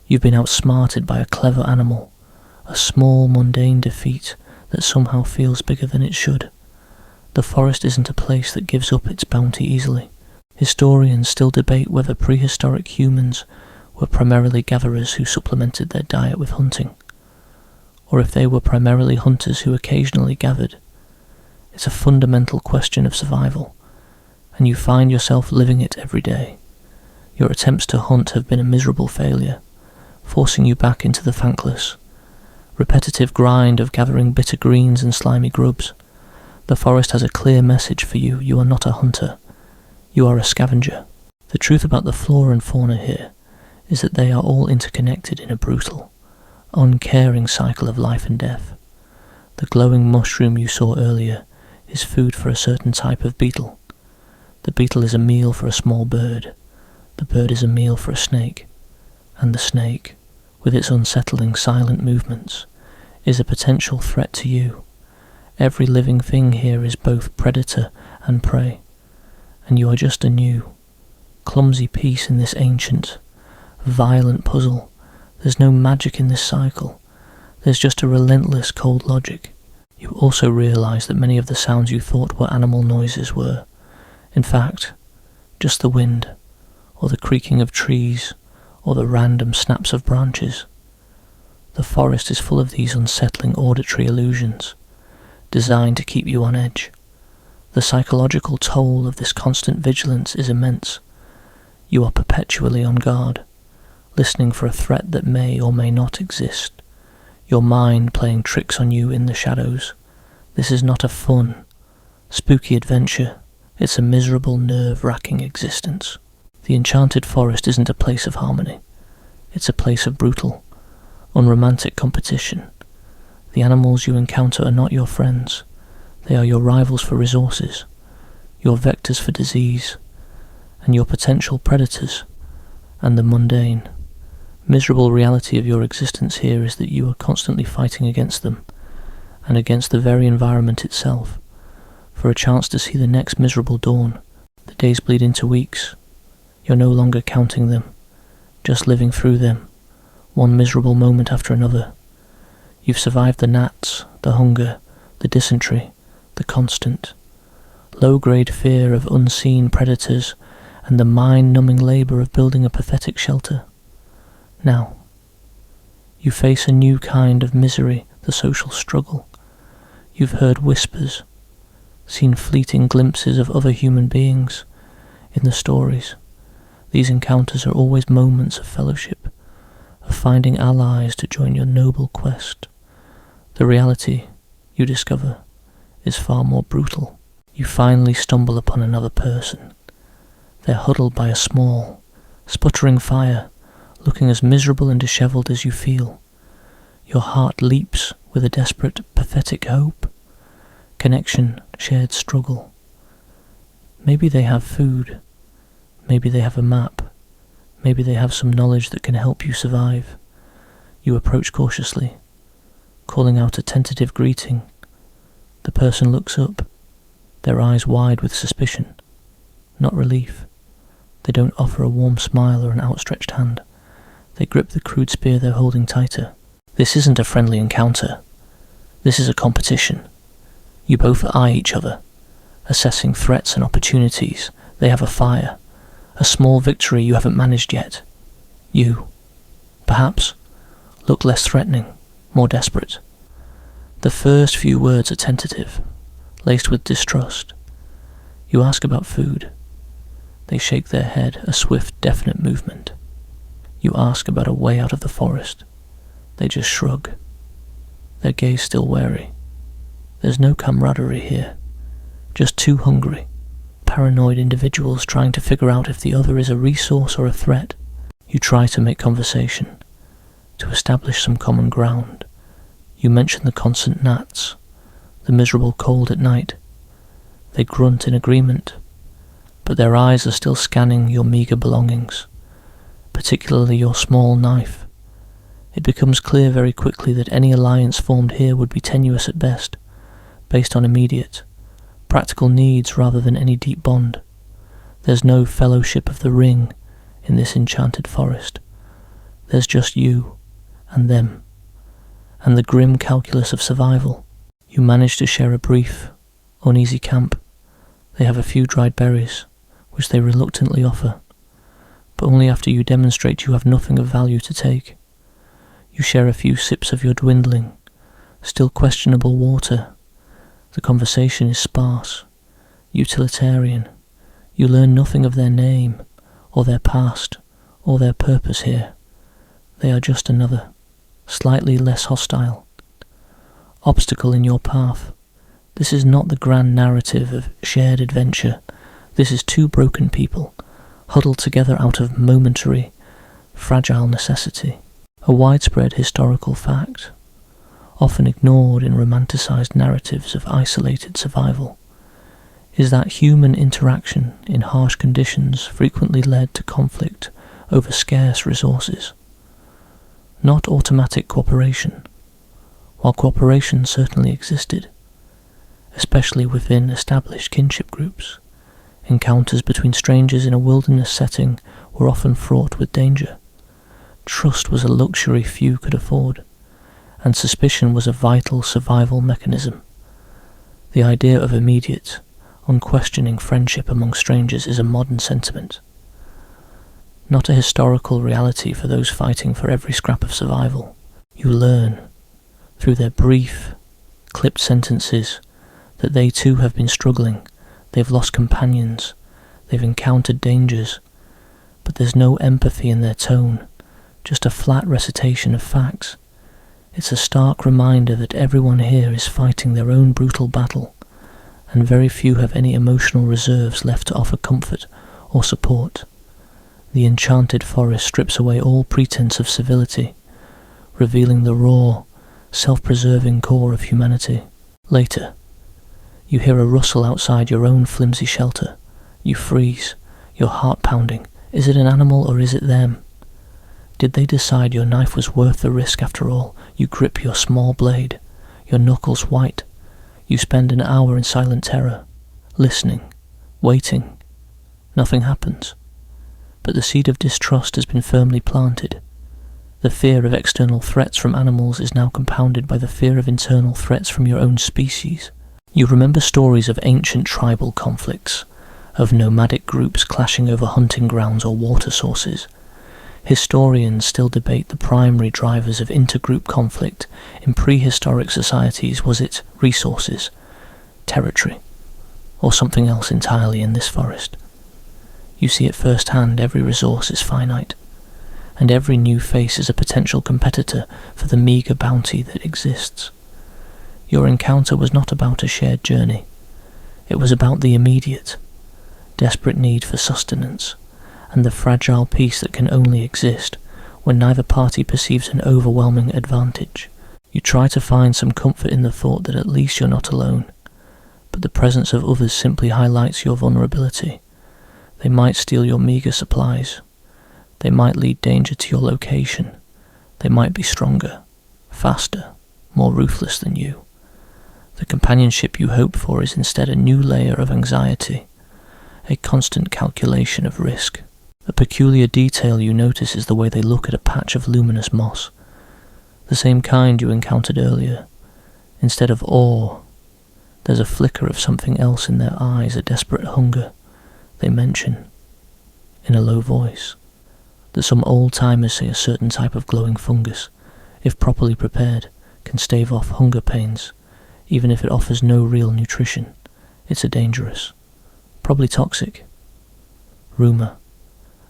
Speaker 1: You've been outsmarted by a clever animal, a small, mundane defeat that somehow feels bigger than it should. The forest isn't a place that gives up its bounty easily. Historians still debate whether prehistoric humans were primarily gatherers who supplemented their diet with hunting, or if they were primarily hunters who occasionally gathered. It's a fundamental question of survival, and you find yourself living it every day. Your attempts to hunt have been a miserable failure, forcing you back into the thankless, repetitive grind of gathering bitter greens and slimy grubs. The forest has a clear message for you. You are not a hunter. You are a scavenger. The truth about the flora and fauna here is that they are all interconnected in a brutal, uncaring cycle of life and death. The glowing mushroom you saw earlier is food for a certain type of beetle. The beetle is a meal for a small bird. The bird is a meal for a snake. And the snake, with its unsettling silent movements, is a potential threat to you. Every living thing here is both predator and prey, and you are just a new, clumsy piece in this ancient, violent puzzle. There's no magic in this cycle. There's just a relentless cold logic. You also realise that many of the sounds you thought were animal noises were, in fact, just the wind, or the creaking of trees, or the random snaps of branches. The forest is full of these unsettling auditory illusions, designed to keep you on edge. The psychological toll of this constant vigilance is immense. You are perpetually on guard, listening for a threat that may or may not exist, your mind playing tricks on you in the shadows. This is not a fun, spooky adventure. It's a miserable, nerve-wracking existence. The Enchanted Forest isn't a place of harmony. It's a place of brutal, unromantic competition. The animals you encounter are not your friends. They are your rivals for resources, your vectors for disease, and your potential predators. And the mundane, miserable reality of your existence here is that you are constantly fighting against them, and against the very environment itself, for a chance to see the next miserable dawn. The days bleed into weeks. You're no longer counting them, just living through them, one miserable moment after another. You've survived the gnats, the hunger, the dysentery, the constant, low-grade fear of unseen predators, and the mind-numbing labour of building a pathetic shelter. Now, you face a new kind of misery, the social struggle. You've heard whispers, seen fleeting glimpses of other human beings in the stories. These encounters are always moments of fellowship, of finding allies to join your noble quest. The reality, you discover, is far more brutal. You finally stumble upon another person. They're huddled by a small, sputtering fire, looking as miserable and dishevelled as you feel. Your heart leaps with a desperate, pathetic hope. Connection, shared struggle. Maybe they have food. Maybe they have a map. Maybe they have some knowledge that can help you survive. You approach cautiously, calling out a tentative greeting. The person looks up, their eyes wide with suspicion, not relief. They don't offer a warm smile or an outstretched hand. They grip the crude spear they're holding tighter. This isn't a friendly encounter. This is a competition. You both eye each other, assessing threats and opportunities. They have a fire, a small victory you haven't managed yet. You, perhaps, look less threatening, more desperate. The first few words are tentative, laced with distrust. You ask about food. They shake their head, a swift, definite movement. You ask about a way out of the forest. They just shrug, their gaze still wary. There's no camaraderie here, just two hungry, paranoid individuals trying to figure out if the other is a resource or a threat. You try to make conversation, to establish some common ground. You mention the constant gnats, the miserable cold at night. They grunt in agreement, but their eyes are still scanning your meagre belongings, particularly your small knife. It becomes clear very quickly that any alliance formed here would be tenuous at best, based on immediate, practical needs rather than any deep bond. There's no fellowship of the ring in this enchanted forest. There's just you and them, and the grim calculus of survival. You manage to share a brief, uneasy camp. They have a few dried berries, which they reluctantly offer, but only after you demonstrate you have nothing of value to take. You share a few sips of your dwindling, still questionable water. The conversation is sparse, utilitarian. You learn nothing of their name, or their past, or their purpose here. They are just another, slightly less hostile, obstacle in your path. This is not the grand narrative of shared adventure. This is two broken people, huddled together out of momentary, fragile necessity. A widespread historical fact, often ignored in romanticized narratives of isolated survival, is that human interaction in harsh conditions frequently led to conflict over scarce resources. Not automatic cooperation, while cooperation certainly existed, especially within established kinship groups. Encounters between strangers in a wilderness setting were often fraught with danger. Trust was a luxury few could afford, and suspicion was a vital survival mechanism. The idea of immediate, unquestioning friendship among strangers is a modern sentiment, not a historical reality for those fighting for every scrap of survival. You learn, through their brief, clipped sentences, that they too have been struggling. They've lost companions, they've encountered dangers, but there's no empathy in their tone, just a flat recitation of facts. It's a stark reminder that everyone here is fighting their own brutal battle, and very few have any emotional reserves left to offer comfort or support. The enchanted forest strips away all pretense of civility, revealing the raw, self-preserving core of humanity. Later, you hear a rustle outside your own flimsy shelter. You freeze, your heart pounding. Is it an animal or is it them? Did they decide your knife was worth the risk after all? You grip your small blade, your knuckles white. You spend an hour in silent terror, listening, waiting. Nothing happens. But the seed of distrust has been firmly planted. The fear of external threats from animals is now compounded by the fear of internal threats from your own species. You remember stories of ancient tribal conflicts, of nomadic groups clashing over hunting grounds or water sources. Historians still debate the primary drivers of intergroup conflict in prehistoric societies. Was it resources, territory, or something else entirely in this forest? You see it firsthand. Every resource is finite, and every new face is a potential competitor for the meagre bounty that exists. Your encounter was not about a shared journey. It was about the immediate, desperate need for sustenance, and the fragile peace that can only exist when neither party perceives an overwhelming advantage. You try to find some comfort in the thought that at least you're not alone, but the presence of others simply highlights your vulnerability. They might steal your meagre supplies. They might lead danger to your location. They might be stronger, faster, more ruthless than you. The companionship you hope for is instead a new layer of anxiety, a constant calculation of risk. A peculiar detail you notice is the way they look at a patch of luminous moss, the same kind you encountered earlier. Instead of awe, there's a flicker of something else in their eyes, a desperate hunger. They mention, in a low voice, that some old-timers say a certain type of glowing fungus, if properly prepared, can stave off hunger pains, even if it offers no real nutrition. It's a dangerous, probably toxic, rumour.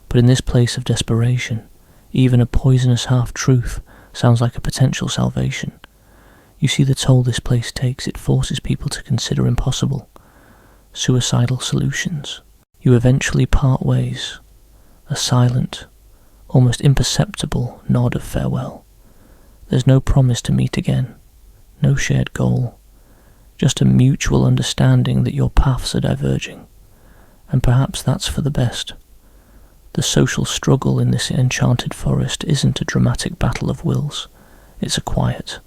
Speaker 1: But in this place of desperation, even a poisonous half-truth sounds like a potential salvation. You see the toll this place takes. It forces people to consider impossible, suicidal solutions. You eventually part ways, a silent, almost imperceptible nod of farewell. There's no promise to meet again, no shared goal, just a mutual understanding that your paths are diverging. And perhaps that's for the best. The social struggle in this enchanted forest isn't a dramatic battle of wills. It's a quiet,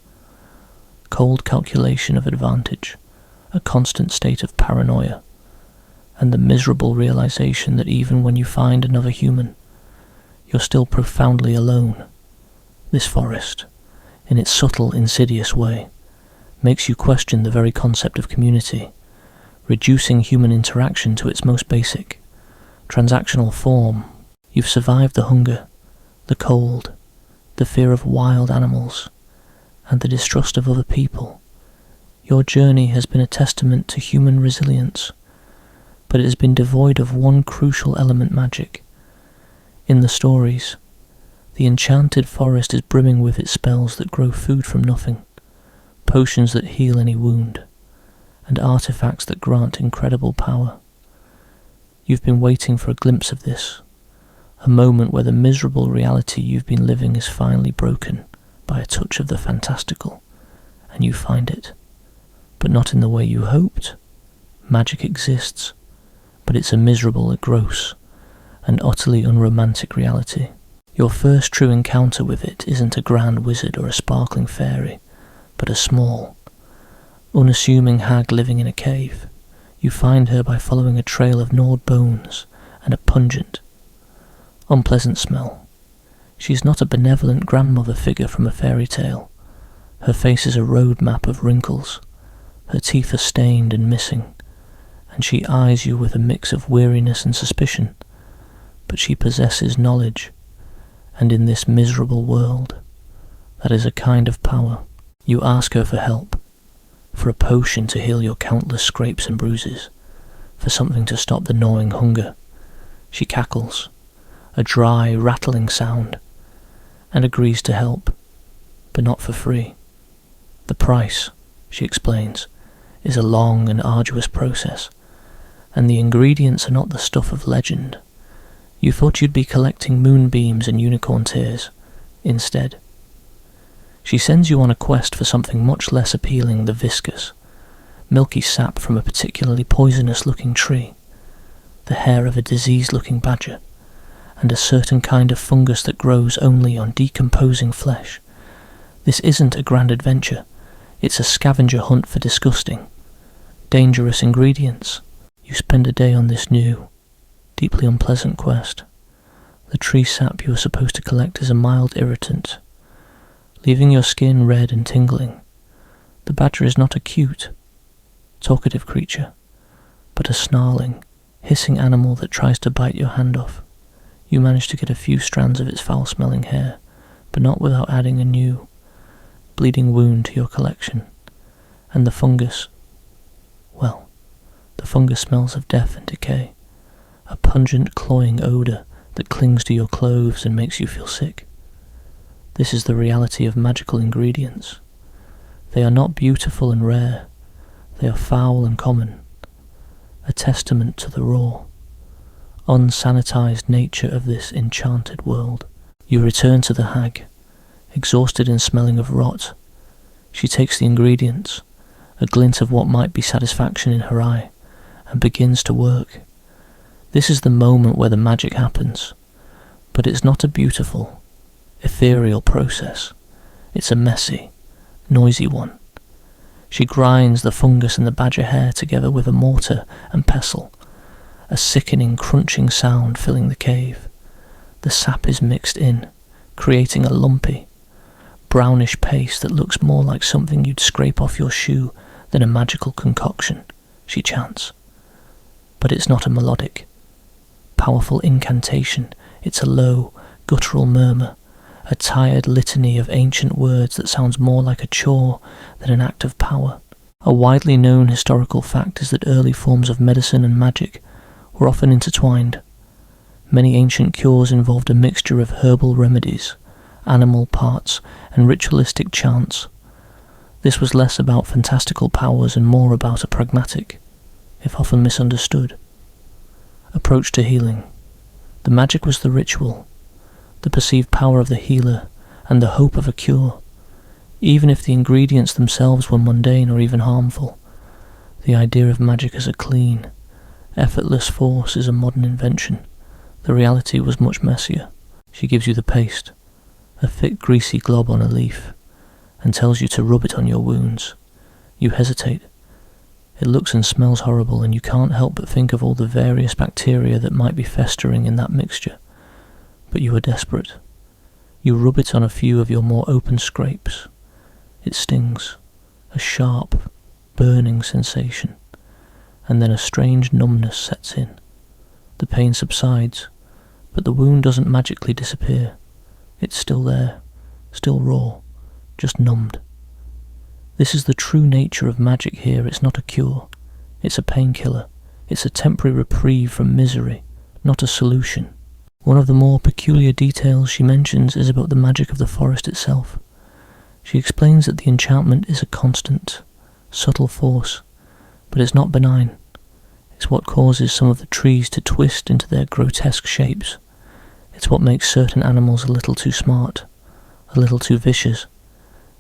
Speaker 1: cold calculation of advantage, a constant state of paranoia, and the miserable realization that even when you find another human, you're still profoundly alone. This forest, in its subtle, insidious way, makes you question the very concept of community, reducing human interaction to its most basic, transactional form. You've survived the hunger, the cold, the fear of wild animals, and the distrust of other people. Your journey has been a testament to human resilience, but it has been devoid of one crucial element: magic. In the stories, the enchanted forest is brimming with its spells that grow food from nothing, potions that heal any wound, and artifacts that grant incredible power. You've been waiting for a glimpse of this, a moment where the miserable reality you've been living is finally broken by a touch of the fantastical, and you find it. But not in the way you hoped. Magic exists, but it's a miserable, a gross, and utterly unromantic reality. Your first true encounter with it isn't a grand wizard or a sparkling fairy, but a small, unassuming hag living in a cave. You find her by following a trail of gnawed bones and a pungent, unpleasant smell. She is not a benevolent grandmother figure from a fairy tale. Her face is a road map of wrinkles. Her teeth are stained and missing, and she eyes you with a mix of weariness and suspicion. But she possesses knowledge, and in this miserable world, that is a kind of power. You ask her for help, for a potion to heal your countless scrapes and bruises, for something to stop the gnawing hunger. She cackles, a dry, rattling sound, and agrees to help, but not for free. The price, she explains, is a long and arduous process, and the ingredients are not the stuff of legend. You thought you'd be collecting moonbeams and unicorn tears. Instead, she sends you on a quest for something much less appealing: the viscous, milky sap from a particularly poisonous-looking tree, the hair of a diseased-looking badger, and a certain kind of fungus that grows only on decomposing flesh. This isn't a grand adventure. It's a scavenger hunt for disgusting, dangerous ingredients. You spend a day on this new, deeply unpleasant quest. The tree sap you are supposed to collect is a mild irritant, leaving your skin red and tingling. The badger is not a cute, talkative creature, but a snarling, hissing animal that tries to bite your hand off. You manage to get a few strands of its foul-smelling hair, but not without adding a new, bleeding wound to your collection. And the fungus, well, the fungus smells of death and decay, a pungent, cloying odour that clings to your clothes and makes you feel sick. This is the reality of magical ingredients. They are not beautiful and rare, they are foul and common, a testament to the raw, unsanitized nature of this enchanted world. You return to the hag, exhausted and smelling of rot. She takes the ingredients, a glint of what might be satisfaction in her eye, and begins to work. This is the moment where the magic happens, but it's not a beautiful, ethereal process. It's a messy, noisy one. She grinds the fungus and the badger hair together with a mortar and pestle, a sickening, crunching sound filling the cave. The sap is mixed in, creating a lumpy, brownish paste that looks more like something you'd scrape off your shoe than a magical concoction, she chants. But it's not a melodic, powerful incantation. It's a low, guttural murmur, a tired litany of ancient words that sounds more like a chore than an act of power. A widely known historical fact is that early forms of medicine and magic were often intertwined. Many ancient cures involved a mixture of herbal remedies, animal parts, and ritualistic chants. This was less about fantastical powers and more about a pragmatic, if often misunderstood, approach to healing. The magic was the ritual, the perceived power of the healer, and the hope of a cure. Even if the ingredients themselves were mundane or even harmful, the idea of magic as a clean, effortless force is a modern invention. The reality was much messier. She gives you the paste, a thick greasy glob on a leaf, and tells you to rub it on your wounds. You hesitate. It looks and smells horrible, and you can't help but think of all the various bacteria that might be festering in that mixture. But you are desperate. You rub it on a few of your more open scrapes. It stings, a sharp, burning sensation, and then a strange numbness sets in. The pain subsides, but the wound doesn't magically disappear. It's still there, still raw, just numbed. This is the true nature of magic here. It's not a cure. It's a painkiller. It's a temporary reprieve from misery, not a solution. One of the more peculiar details she mentions is about the magic of the forest itself. She explains that the enchantment is a constant, subtle force, but it's not benign. It's what causes some of the trees to twist into their grotesque shapes. It's what makes certain animals a little too smart, a little too vicious.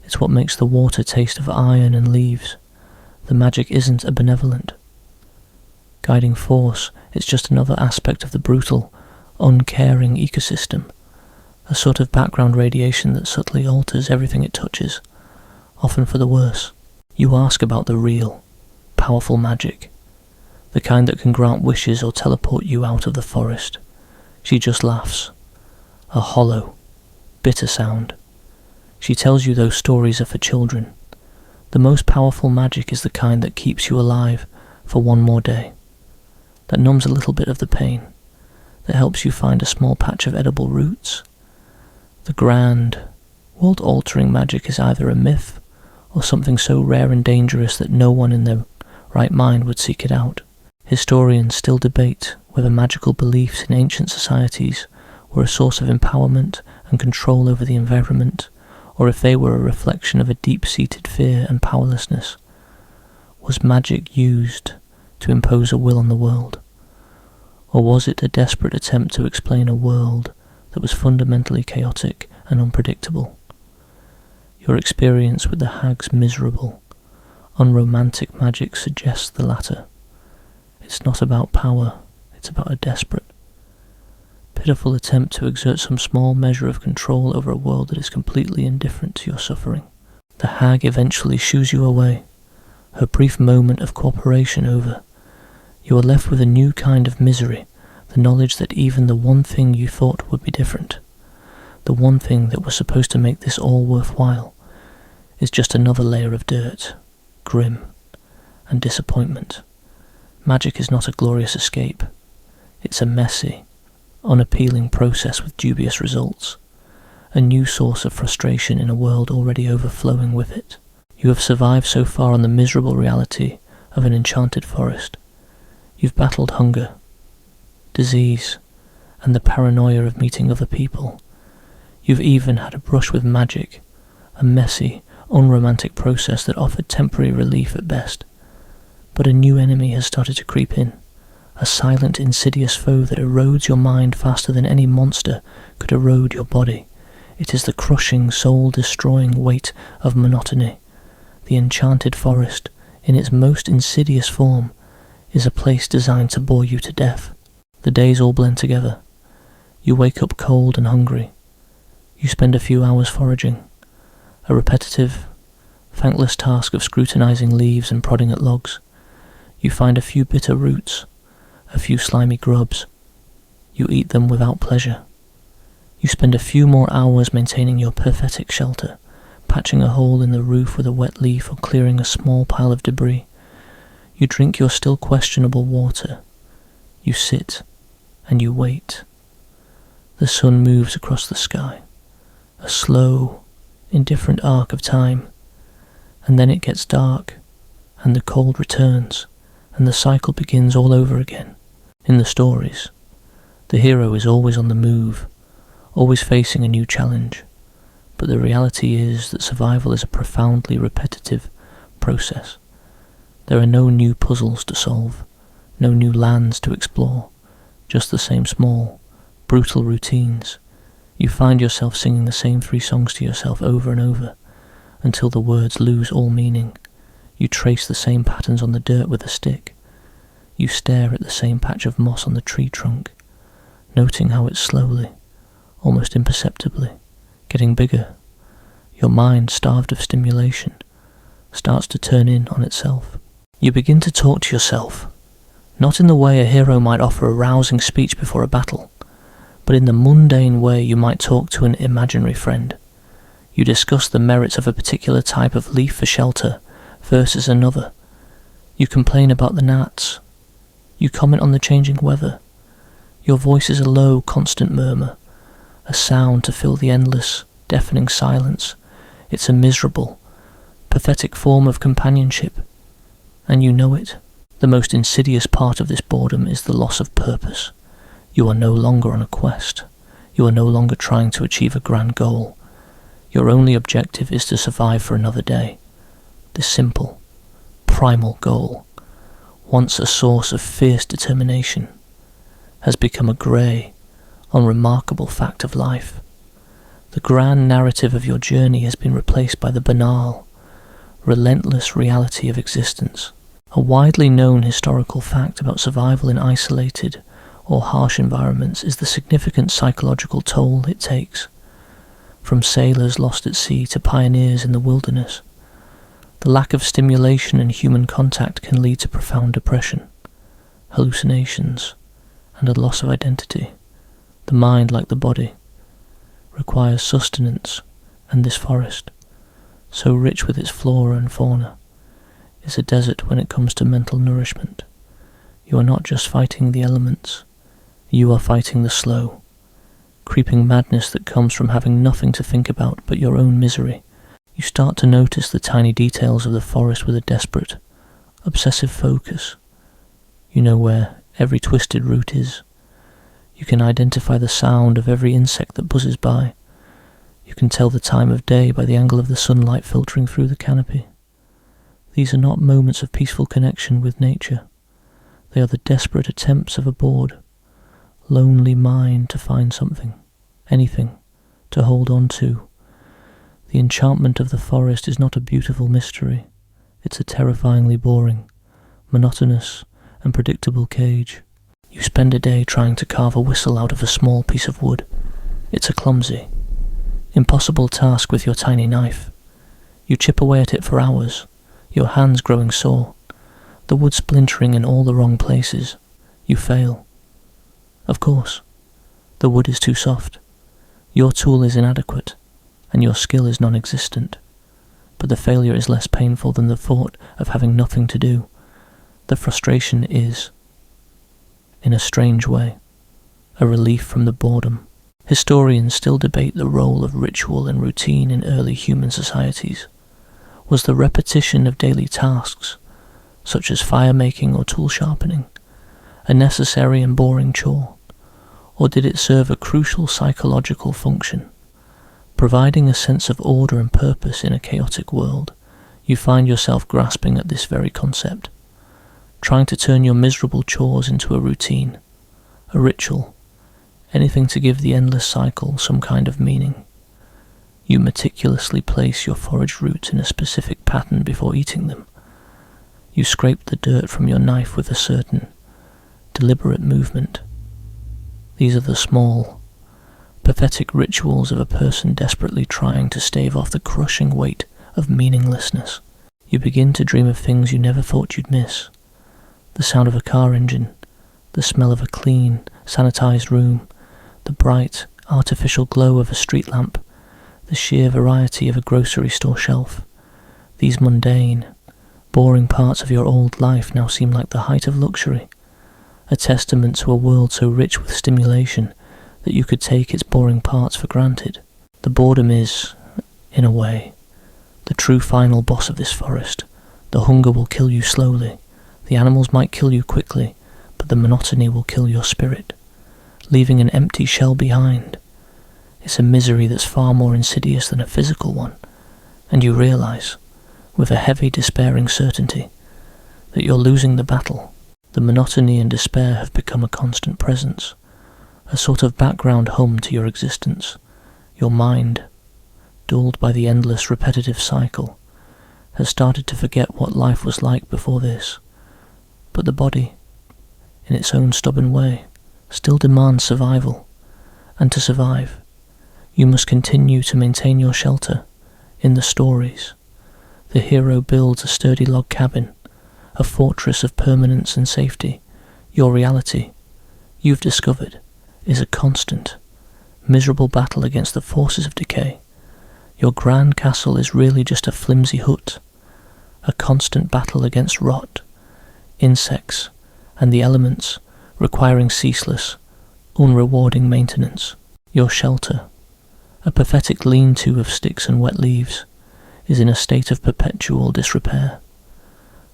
Speaker 1: It's what makes the water taste of iron and leaves. The magic isn't a benevolent guiding force, it's just another aspect of the brutal, uncaring ecosystem, a sort of background radiation that subtly alters everything it touches, often for the worse. You ask about the real, powerful magic, the kind that can grant wishes or teleport you out of the forest. She just laughs, a hollow, bitter sound. She tells you those stories are for children. The most powerful magic is the kind that keeps you alive for one more day, that numbs a little bit of the pain, that helps you find a small patch of edible roots. The grand, world-altering magic is either a myth or something so rare and dangerous that no one in their right mind would seek it out. Historians still debate whether magical beliefs in ancient societies were a source of empowerment and control over the environment, or if they were a reflection of a deep-seated fear and powerlessness. Was magic used to impose a will on the world? Or was it a desperate attempt to explain a world that was fundamentally chaotic and unpredictable? Your experience with the hag's miserable, unromantic magic suggests the latter. It's not about power, it's about a desperate, pitiful attempt to exert some small measure of control over a world that is completely indifferent to your suffering. The hag eventually shoos you away, her brief moment of cooperation over. You are left with a new kind of misery, the knowledge that even the one thing you thought would be different, the one thing that was supposed to make this all worthwhile, is just another layer of dirt, grim, and disappointment. Magic is not a glorious escape. It's a messy, unappealing process with dubious results, a new source of frustration in a world already overflowing with it. You have survived so far on the miserable reality of an enchanted forest. You've battled hunger, disease, and the paranoia of meeting other people. You've even had a brush with magic, a messy, unromantic process that offered temporary relief at best. But a new enemy has started to creep in, a silent, insidious foe that erodes your mind faster than any monster could erode your body. It is the crushing, soul-destroying weight of monotony. The enchanted forest, in its most insidious form, is a place designed to bore you to death. The days all blend together. You wake up cold and hungry. You spend a few hours foraging, a repetitive, thankless task of scrutinizing leaves and prodding at logs. You find a few bitter roots, a few slimy grubs. You eat them without pleasure. You spend a few more hours maintaining your pathetic shelter, patching a hole in the roof with a wet leaf or clearing a small pile of debris. You drink your still questionable water. You sit and you wait. The sun moves across the sky, a slow, indifferent arc of time, and then it gets dark, and the cold returns, and the cycle begins all over again. In the stories, The hero is always on the move, always facing a new challenge, but the reality is that survival is a profoundly repetitive process. There are no new puzzles to solve, no new lands to explore, just the same small, brutal routines. You find yourself singing the same 3 songs to yourself over and over, until the words lose all meaning. You trace the same patterns on the dirt with a stick. You stare at the same patch of moss on the tree trunk, noting how it's slowly, almost imperceptibly, getting bigger. Your mind, starved of stimulation, starts to turn in on itself. You begin to talk to yourself, not in the way a hero might offer a rousing speech before a battle, but in the mundane way you might talk to an imaginary friend. You discuss the merits of a particular type of leaf for shelter versus another. You complain about the gnats. You comment on the changing weather. Your voice is a low, constant murmur, a sound to fill the endless, deafening silence. It's a miserable, pathetic form of companionship, and you know it. The most insidious part of this boredom is the loss of purpose. You are no longer on a quest. You are no longer trying to achieve a grand goal. Your only objective is to survive for another day. This simple, primal goal, once a source of fierce determination, has become a grey, unremarkable fact of life. The grand narrative of your journey has been replaced by the banal, relentless reality of existence. A widely known historical fact about survival in isolated or harsh environments is the significant psychological toll it takes. From sailors lost at sea to pioneers in the wilderness, the lack of stimulation and human contact can lead to profound depression, hallucinations, and a loss of identity. The mind, like the body, requires sustenance, and this forest, so rich with its flora and fauna, is a desert when it comes to mental nourishment. You are not just fighting the elements, you are fighting the slow, creeping madness that comes from having nothing to think about but your own misery. You start to notice the tiny details of the forest with a desperate, obsessive focus. You know where every twisted root is. You can identify the sound of every insect that buzzes by. You can tell the time of day by the angle of the sunlight filtering through the canopy. These are not moments of peaceful connection with nature. They are the desperate attempts of a bored, lonely mind to find something, anything, to hold on to. The enchantment of the forest is not a beautiful mystery. It's a terrifyingly boring, monotonous, and predictable cage. You spend a day trying to carve a whistle out of a small piece of wood. It's a clumsy, impossible task with your tiny knife. You chip away at it for hours, your hands growing sore, the wood splintering in all the wrong places. You fail. Of course, the wood is too soft. Your tool is inadequate, and your skill is non-existent. But the failure is less painful than the thought of having nothing to do. The frustration is, in a strange way, a relief from the boredom. Historians still debate the role of ritual and routine in early human societies. Was the repetition of daily tasks, such as fire-making or tool sharpening, a necessary and boring chore, or did it serve a crucial psychological function? Providing a sense of order and purpose in a chaotic world, you find yourself grasping at this very concept, trying to turn your miserable chores into a routine, a ritual, anything to give the endless cycle some kind of meaning. You meticulously place your forage roots in a specific pattern before eating them. You scrape the dirt from your knife with a certain, deliberate movement. These are the small, pathetic rituals of a person desperately trying to stave off the crushing weight of meaninglessness. You begin to dream of things you never thought you'd miss. The sound of a car engine, the smell of a clean, sanitized room, the bright, artificial glow of a street lamp, the sheer variety of a grocery store shelf. These mundane, boring parts of your old life now seem like the height of luxury, a testament to a world so rich with stimulation that you could take its boring parts for granted. The boredom is, in a way, the true final boss of this forest. The hunger will kill you slowly, the animals might kill you quickly, but the monotony will kill your spirit. leaving an empty shell behind. It's a misery that's far more insidious than a physical one, and you realise, with a heavy despairing certainty, that you're losing the battle. The monotony and despair have become a constant presence, a sort of background hum to your existence. Your mind, dulled by the endless repetitive cycle, has started to forget what life was like before this, but the body, in its own stubborn way, still demands survival, and to survive, you must continue to maintain your shelter. In the stories, the hero builds a sturdy log cabin, a fortress of permanence and safety. Your reality, you've discovered, is a constant, miserable battle against the forces of decay. Your grand castle is really just a flimsy hut, a constant battle against rot, insects, and the elements, requiring ceaseless, unrewarding maintenance. Your shelter, a pathetic lean-to of sticks and wet leaves, is in a state of perpetual disrepair.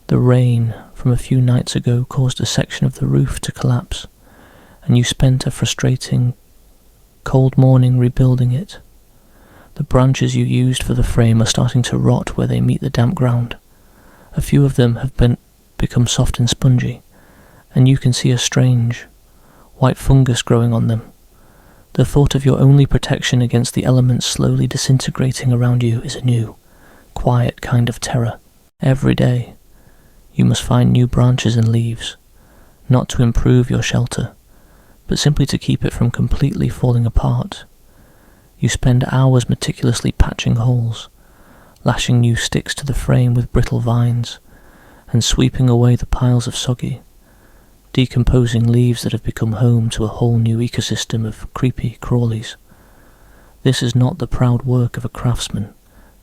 Speaker 1: The rain from a few nights ago caused a section of the roof to collapse, and you spent a frustrating, cold morning rebuilding it. The branches you used for the frame are starting to rot where they meet the damp ground. A few of them have become soft and spongy, and you can see a strange, white fungus growing on them. The thought of your only protection against the elements slowly disintegrating around you is a new, quiet kind of terror. Every day, you must find new branches and leaves, not to improve your shelter, but simply to keep it from completely falling apart. You spend hours meticulously patching holes, lashing new sticks to the frame with brittle vines, and sweeping away the piles of soggy, decomposing leaves that have become home to a whole new ecosystem of creepy crawlies. This is not the proud work of a craftsman.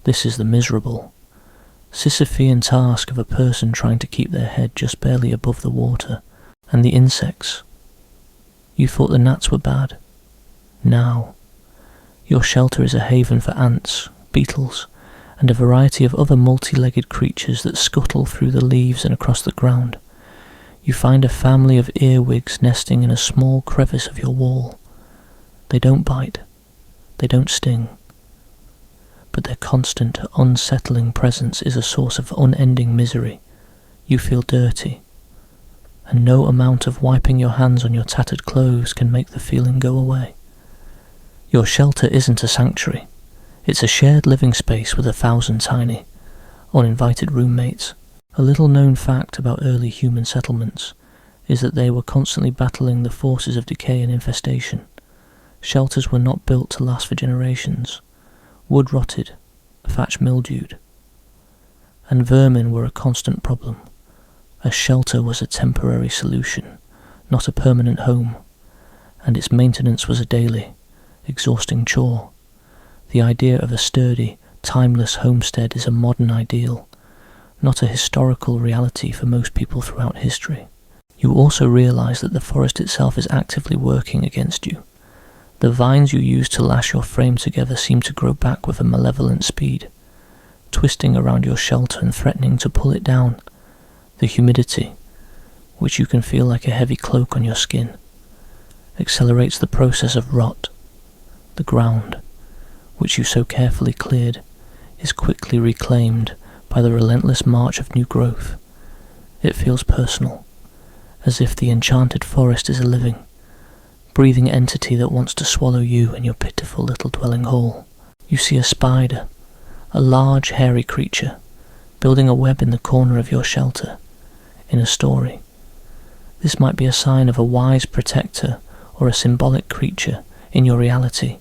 Speaker 1: This is the miserable, Sisyphean task of a person trying to keep their head just barely above the water. And the insects. You thought the gnats were bad. Now, your shelter is a haven for ants, beetles, and a variety of other multi-legged creatures that scuttle through the leaves and across the ground. You find a family of earwigs nesting in a small crevice of your wall. They don't bite, they don't sting, but their constant, unsettling presence is a source of unending misery. You feel dirty, and no amount of wiping your hands on your tattered clothes can make the feeling go away. Your shelter isn't a sanctuary. It's a shared living space with 1,000 tiny, uninvited roommates. A little-known fact about early human settlements is that they were constantly battling the forces of decay and infestation. Shelters were not built to last for generations. Wood rotted, thatch mildewed, and vermin were a constant problem. A shelter was a temporary solution, not a permanent home, and its maintenance was a daily, exhausting chore. The idea of a sturdy, timeless homestead is a modern ideal, not a historical reality for most people throughout history. You also realise that the forest itself is actively working against you. The vines you used to lash your frame together seem to grow back with a malevolent speed, twisting around your shelter and threatening to pull it down. The humidity, which you can feel like a heavy cloak on your skin, accelerates the process of rot. The ground, which you so carefully cleared, is quickly reclaimed by the relentless march of new growth. It feels personal, as if the enchanted forest is a living, breathing entity that wants to swallow you in your pitiful little dwelling hole. You see a spider, a large hairy creature, building a web in the corner of your shelter. In a story, this might be a sign of a wise protector or a symbolic creature. In your reality,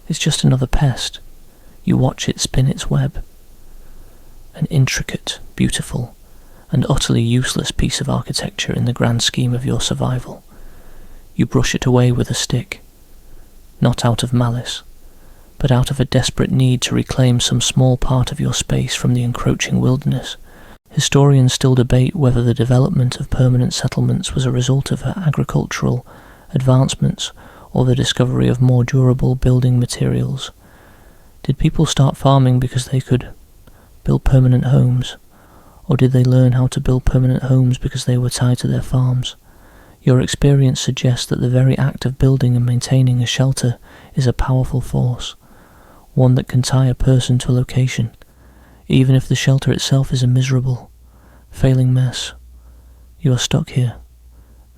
Speaker 1: it's just another pest. You watch it spin its web. An intricate, beautiful, and utterly useless piece of architecture in the grand scheme of your survival. You brush it away with a stick, not out of malice, but out of a desperate need to reclaim some small part of your space from the encroaching wilderness. Historians still debate whether the development of permanent settlements was a result of agricultural advancements or the discovery of more durable building materials. Did people start farming because they could build permanent homes, or did they learn how to build permanent homes because they were tied to their farms? Your experience suggests that the very act of building and maintaining a shelter is a powerful force, one that can tie a person to a location, even if the shelter itself is a miserable, failing mess. You are stuck here,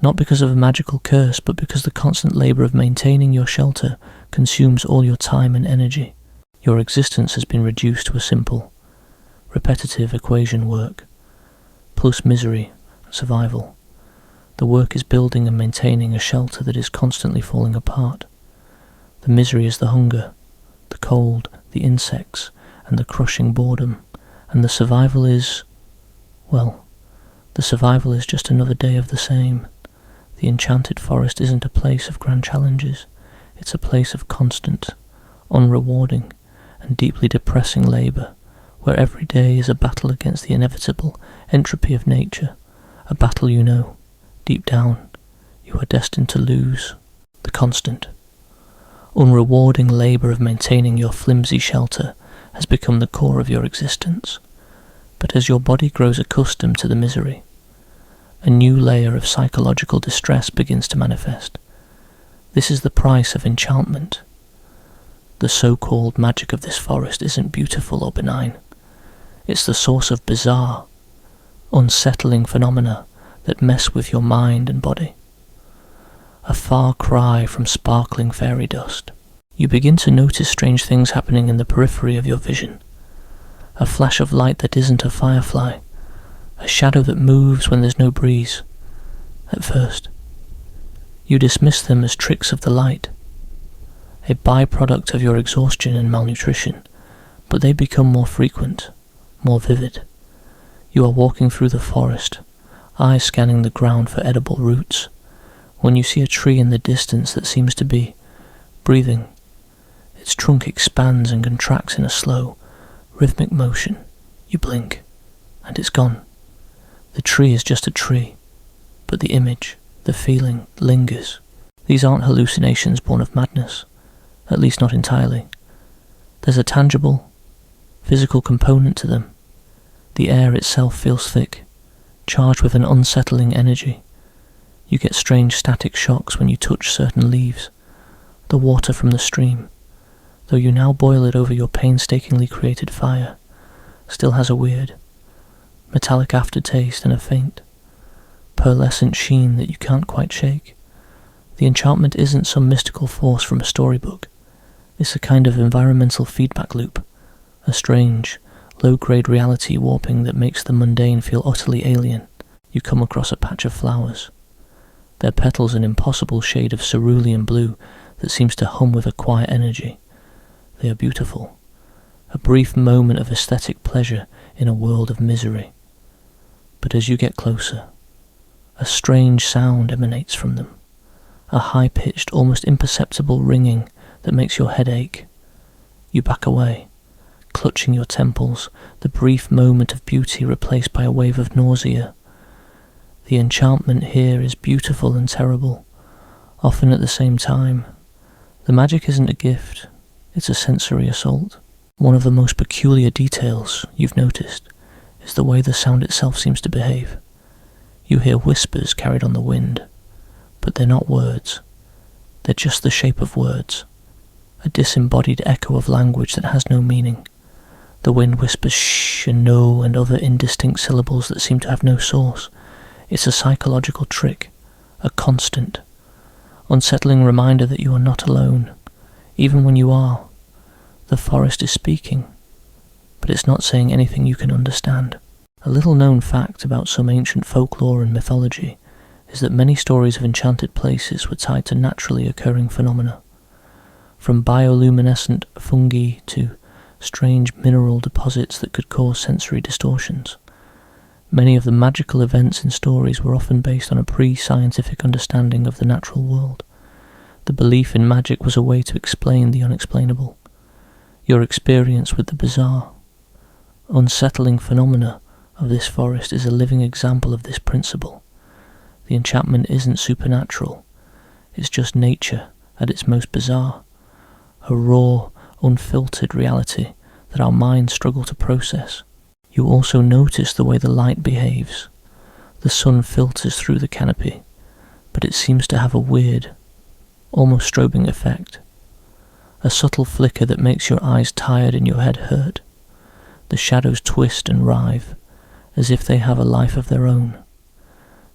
Speaker 1: not because of a magical curse, but because the constant labour of maintaining your shelter consumes all your time and energy. Your existence has been reduced to a simple, repetitive equation work, plus misery and survival. The work is building and maintaining a shelter that is constantly falling apart. The misery is the hunger, the cold, the insects, and the crushing boredom, and the survival is, well, the survival is just another day of the same. The enchanted forest isn't a place of grand challenges, it's a place of constant, unrewarding, and deeply depressing labour, where every day is a battle against the inevitable entropy of nature, a battle you know, deep down, you are destined to lose. The constant, unrewarding labour of maintaining your flimsy shelter has become the core of your existence. But as your body grows accustomed to the misery, a new layer of psychological distress begins to manifest. This is the price of enchantment. The so-called magic of this forest isn't beautiful or benign. It's the source of bizarre, unsettling phenomena that mess with your mind and body. A far cry from sparkling fairy dust. You begin to notice strange things happening in the periphery of your vision. A flash of light that isn't a firefly. A shadow that moves when there's no breeze. At first, you dismiss them as tricks of the light, a byproduct of your exhaustion and malnutrition, but they become more frequent, more vivid. You are walking through the forest, eyes scanning the ground for edible roots, when you see a tree in the distance that seems to be breathing. Its trunk expands and contracts in a slow, rhythmic motion. You blink, and it's gone. The tree is just a tree, but the image, the feeling, lingers. These aren't hallucinations born of madness, at least not entirely. There's a tangible, physical component to them. The air itself feels thick, charged with an unsettling energy. You get strange static shocks when you touch certain leaves, the water from the stream, though you now boil it over your painstakingly created fire, still has a weird, metallic aftertaste and a faint, pearlescent sheen that you can't quite shake. The enchantment isn't some mystical force from a storybook. It's a kind of environmental feedback loop, a strange, low-grade reality warping that makes the mundane feel utterly alien. You come across a patch of flowers, their petals an impossible shade of cerulean blue that seems to hum with a quiet energy. They are beautiful, a brief moment of aesthetic pleasure in a world of misery. But as you get closer, a strange sound emanates from them, a high-pitched, almost imperceptible ringing that makes your head ache. You back away, clutching your temples, the brief moment of beauty replaced by a wave of nausea. The enchantment here is beautiful and terrible, often at the same time. The magic isn't a gift, it's a sensory assault. One of the most peculiar details you've noticed is the way the sound itself seems to behave. You hear whispers carried on the wind, but they're not words. They're just the shape of words, a disembodied echo of language that has no meaning. The wind whispers shh and no and other indistinct syllables that seem to have no source. It's a psychological trick, a constant, unsettling reminder that you are not alone, even when you are. The forest is speaking, but it's not saying anything you can understand. A little-known fact about some ancient folklore and mythology is that many stories of enchanted places were tied to naturally occurring phenomena, from bioluminescent fungi to strange mineral deposits that could cause sensory distortions. Many of the magical events in stories were often based on a pre-scientific understanding of the natural world. The belief in magic was a way to explain the unexplainable. Your experience with the bizarre, unsettling phenomena of this forest is a living example of this principle. The enchantment isn't supernatural, it's just nature at its most bizarre, a raw, unfiltered reality that our minds struggle to process. You also notice the way the light behaves. The sun filters through the canopy, but it seems to have a weird, almost strobing effect. A subtle flicker that makes your eyes tired and your head hurt. The shadows twist and writhe, as if they have a life of their own.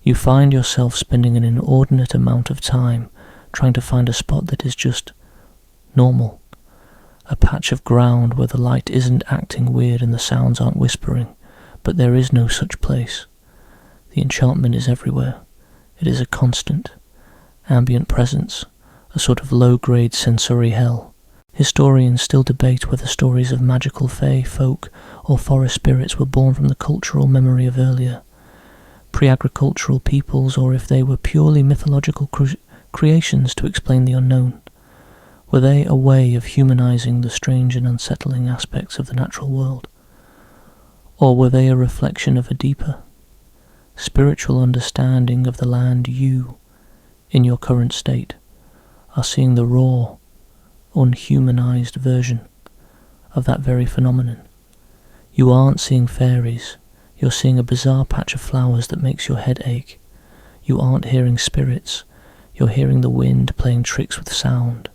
Speaker 1: You find yourself spending an inordinate amount of time trying to find a spot that is just normal. A patch of ground where the light isn't acting weird and the sounds aren't whispering, but there is no such place. The enchantment is everywhere. It is a constant, ambient presence, a sort of low-grade sensory hell. Historians still debate whether stories of magical fae, folk, or forest spirits were born from the cultural memory of earlier pre-agricultural peoples, or if they were purely mythological creations to explain the unknown. Were they a way of humanizing the strange and unsettling aspects of the natural world? Or were they a reflection of a deeper, spiritual understanding of the land you, in your current state, are seeing the raw, unhumanized version of that very phenomenon? You aren't seeing fairies, you're seeing a bizarre patch of flowers that makes your head ache. You aren't hearing spirits, you're hearing the wind playing tricks with sound.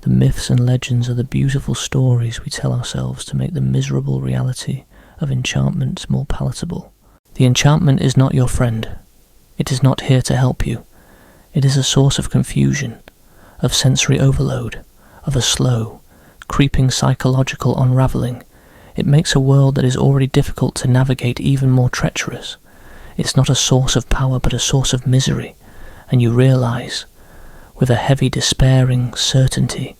Speaker 1: The myths and legends are the beautiful stories we tell ourselves to make the miserable reality of enchantment more palatable. The enchantment is not your friend. It is not here to help you. It is a source of confusion, of sensory overload, of a slow, creeping psychological unravelling. It makes a world that is already difficult to navigate even more treacherous. It's not a source of power but a source of misery, and you realise, with a heavy despairing certainty,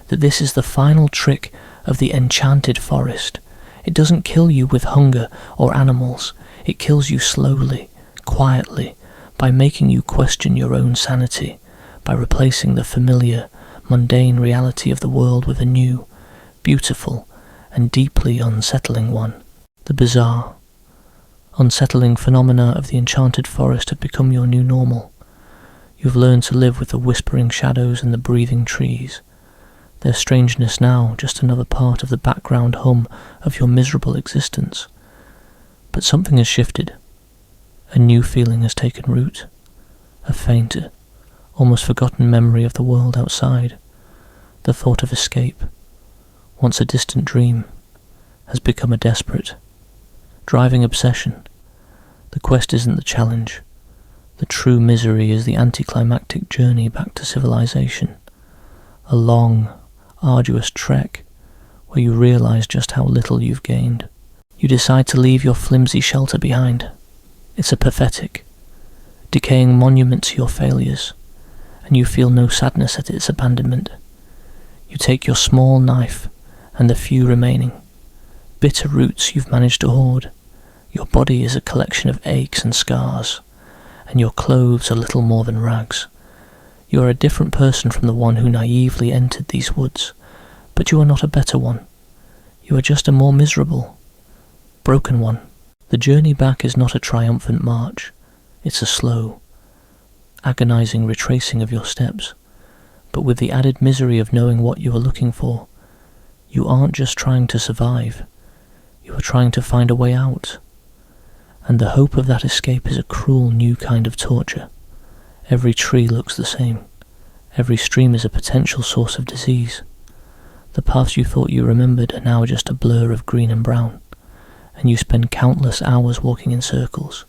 Speaker 1: that this is the final trick of the enchanted forest. It doesn't kill you with hunger or animals. It kills you slowly, quietly, by making you question your own sanity, by replacing the familiar, mundane reality of the world with a new, beautiful, and deeply unsettling one. The bizarre, unsettling phenomena of the enchanted forest have become your new normal. You've learned to live with the whispering shadows and the breathing trees. Their strangeness now just another part of the background hum of your miserable existence. But something has shifted. A new feeling has taken root. A faint, almost forgotten memory of the world outside. The thought of escape, once a distant dream, has become a desperate, driving obsession. The quest isn't the challenge. The true misery is the anticlimactic journey back to civilization. A long, arduous trek where you realise just how little you've gained. You decide to leave your flimsy shelter behind. It's a pathetic, decaying monument to your failures, and you feel no sadness at its abandonment. You take your small knife and the few remaining bitter roots you've managed to hoard. Your body is a collection of aches and scars, and your clothes are little more than rags. You are a different person from the one who naively entered these woods, but you are not a better one. You are just a more miserable, broken one. The journey back is not a triumphant march. It's a slow, agonizing retracing of your steps, but with the added misery of knowing what you are looking for. You aren't just trying to survive, you are trying to find a way out. And the hope of that escape is a cruel new kind of torture. Every tree looks the same. Every stream is a potential source of disease. The paths you thought you remembered are now just a blur of green and brown, and you spend countless hours walking in circles,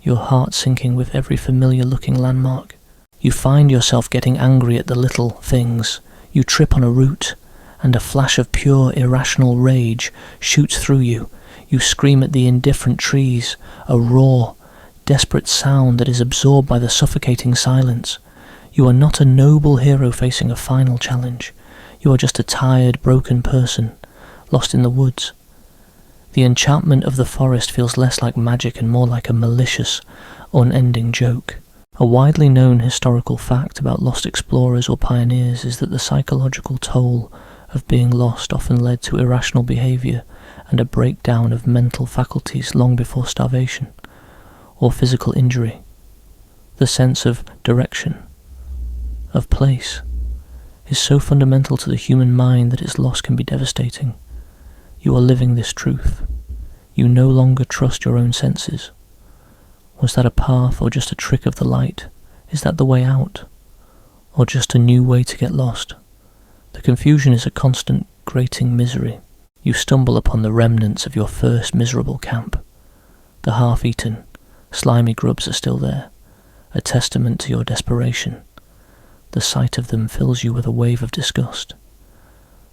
Speaker 1: your heart sinking with every familiar-looking landmark. You find yourself getting angry at the little things. You trip on a root, and a flash of pure, irrational rage shoots through you. You scream at the indifferent trees, a raw, desperate sound that is absorbed by the suffocating silence. You are not a noble hero facing a final challenge. You are just a tired, broken person, lost in the woods. The enchantment of the forest feels less like magic and more like a malicious, unending joke. A widely known historical fact about lost explorers or pioneers is that the psychological toll of being lost often led to irrational behaviour and a breakdown of mental faculties long before starvation or physical injury. The sense of direction, of place, is so fundamental to the human mind that its loss can be devastating. You are living this truth. You no longer trust your own senses. Was that a path or just a trick of the light? Is that the way out? Or just a new way to get lost? The confusion is a constant, grating misery. You stumble upon the remnants of your first miserable camp. The half-eaten, slimy grubs are still there, a testament to your desperation. The sight of them fills you with a wave of disgust,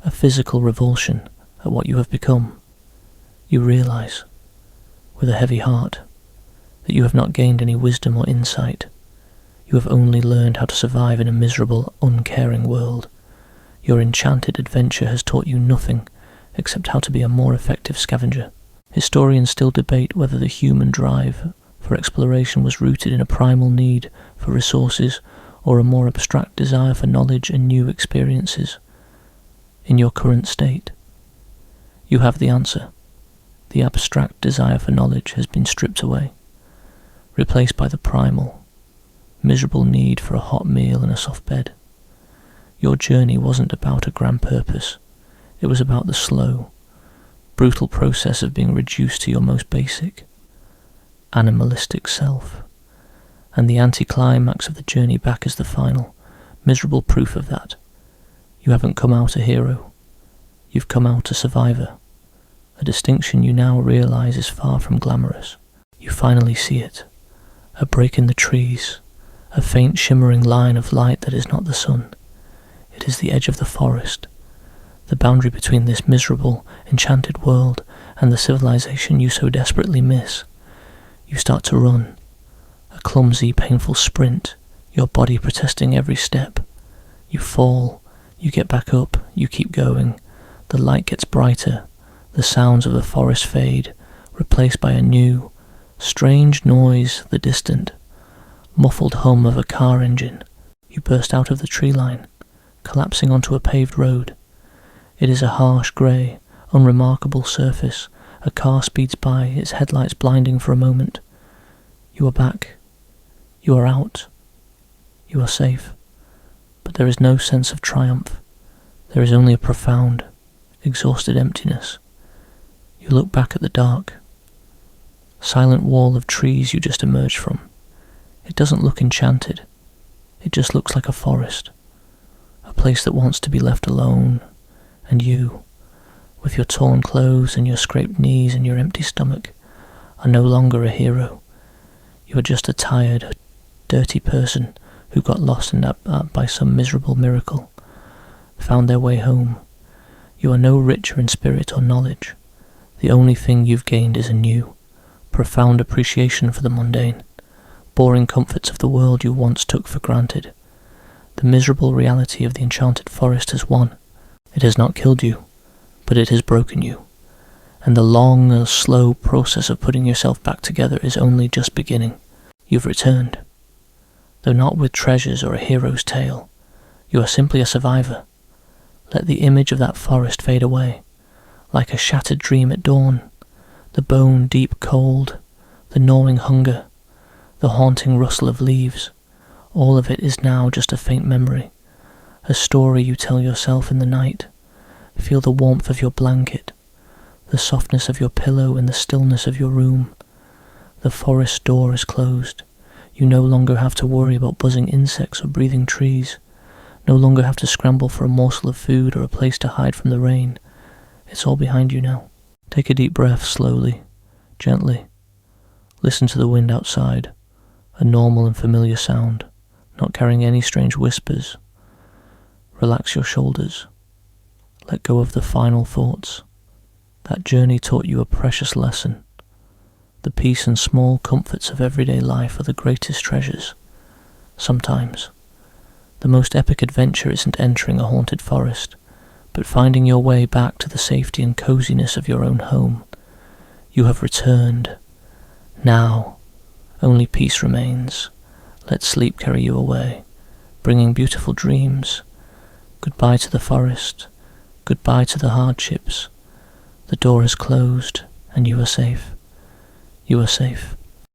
Speaker 1: a physical revulsion at what you have become. You realise, with a heavy heart, that you have not gained any wisdom or insight. You have only learned how to survive in a miserable, uncaring world. Your enchanted adventure has taught you nothing except how to be a more effective scavenger. Historians still debate whether the human drive for exploration was rooted in a primal need for resources or a more abstract desire for knowledge and new experiences. In your current state, you have the answer. The abstract desire for knowledge has been stripped away, replaced by the primal, miserable need for a hot meal and a soft bed. Your journey wasn't about a grand purpose. It was about the slow, brutal process of being reduced to your most basic, animalistic self. And the anticlimax of the journey back is the final, miserable proof of that. You haven't come out a hero. You've come out a survivor. A distinction you now realise is far from glamorous. You finally see it. A break in the trees, a faint shimmering line of light that is not the sun. It is the edge of the forest, the boundary between this miserable, enchanted world and the civilization you so desperately miss. You start to run, a clumsy, painful sprint, your body protesting every step. You fall, you get back up, you keep going. The light gets brighter, the sounds of the forest fade, replaced by a new, strange noise, the distant, muffled hum of a car engine. You burst out of the tree line, collapsing onto a paved road. It is a harsh, grey, unremarkable surface. A car speeds by, its headlights blinding for a moment. You are back. You are out. You are safe. But there is no sense of triumph. There is only a profound, exhausted emptiness. You look back at the dark, silent wall of trees you just emerged from. It doesn't look enchanted. It just looks like a forest. A place that wants to be left alone, and you, with your torn clothes and your scraped knees and your empty stomach, are no longer a hero. You are just a tired, dirty person who got lost in that by some miserable miracle, found their way home. You are no richer in spirit or knowledge. The only thing you've gained is a new, profound appreciation for the mundane, boring comforts of the world you once took for granted. The miserable reality of the enchanted forest has won. It has not killed you, but it has broken you. And the long and slow process of putting yourself back together is only just beginning. You've returned. Though not with treasures or a hero's tale, you are simply a survivor. Let the image of that forest fade away, like a shattered dream at dawn. The bone deep cold, the gnawing hunger, the haunting rustle of leaves, all of it is now just a faint memory, a story you tell yourself in the night. Feel the warmth of your blanket, the softness of your pillow and the stillness of your room. The forest door is closed. You no longer have to worry about buzzing insects or breathing trees, no longer have to scramble for a morsel of food or a place to hide from the rain. It's all behind you now. Take a deep breath slowly, gently. Listen to the wind outside, a normal and familiar sound, not carrying any strange whispers. Relax your shoulders. Let go of the final thoughts. That journey taught you a precious lesson. The peace and small comforts of everyday life are the greatest treasures. Sometimes, the most epic adventure isn't entering a haunted forest, but finding your way back to the safety and coziness of your own home. You have returned. Now, only peace remains. Let sleep carry you away, bringing beautiful dreams. Goodbye to the forest. Goodbye to the hardships. The door is closed, and you are safe. You are safe.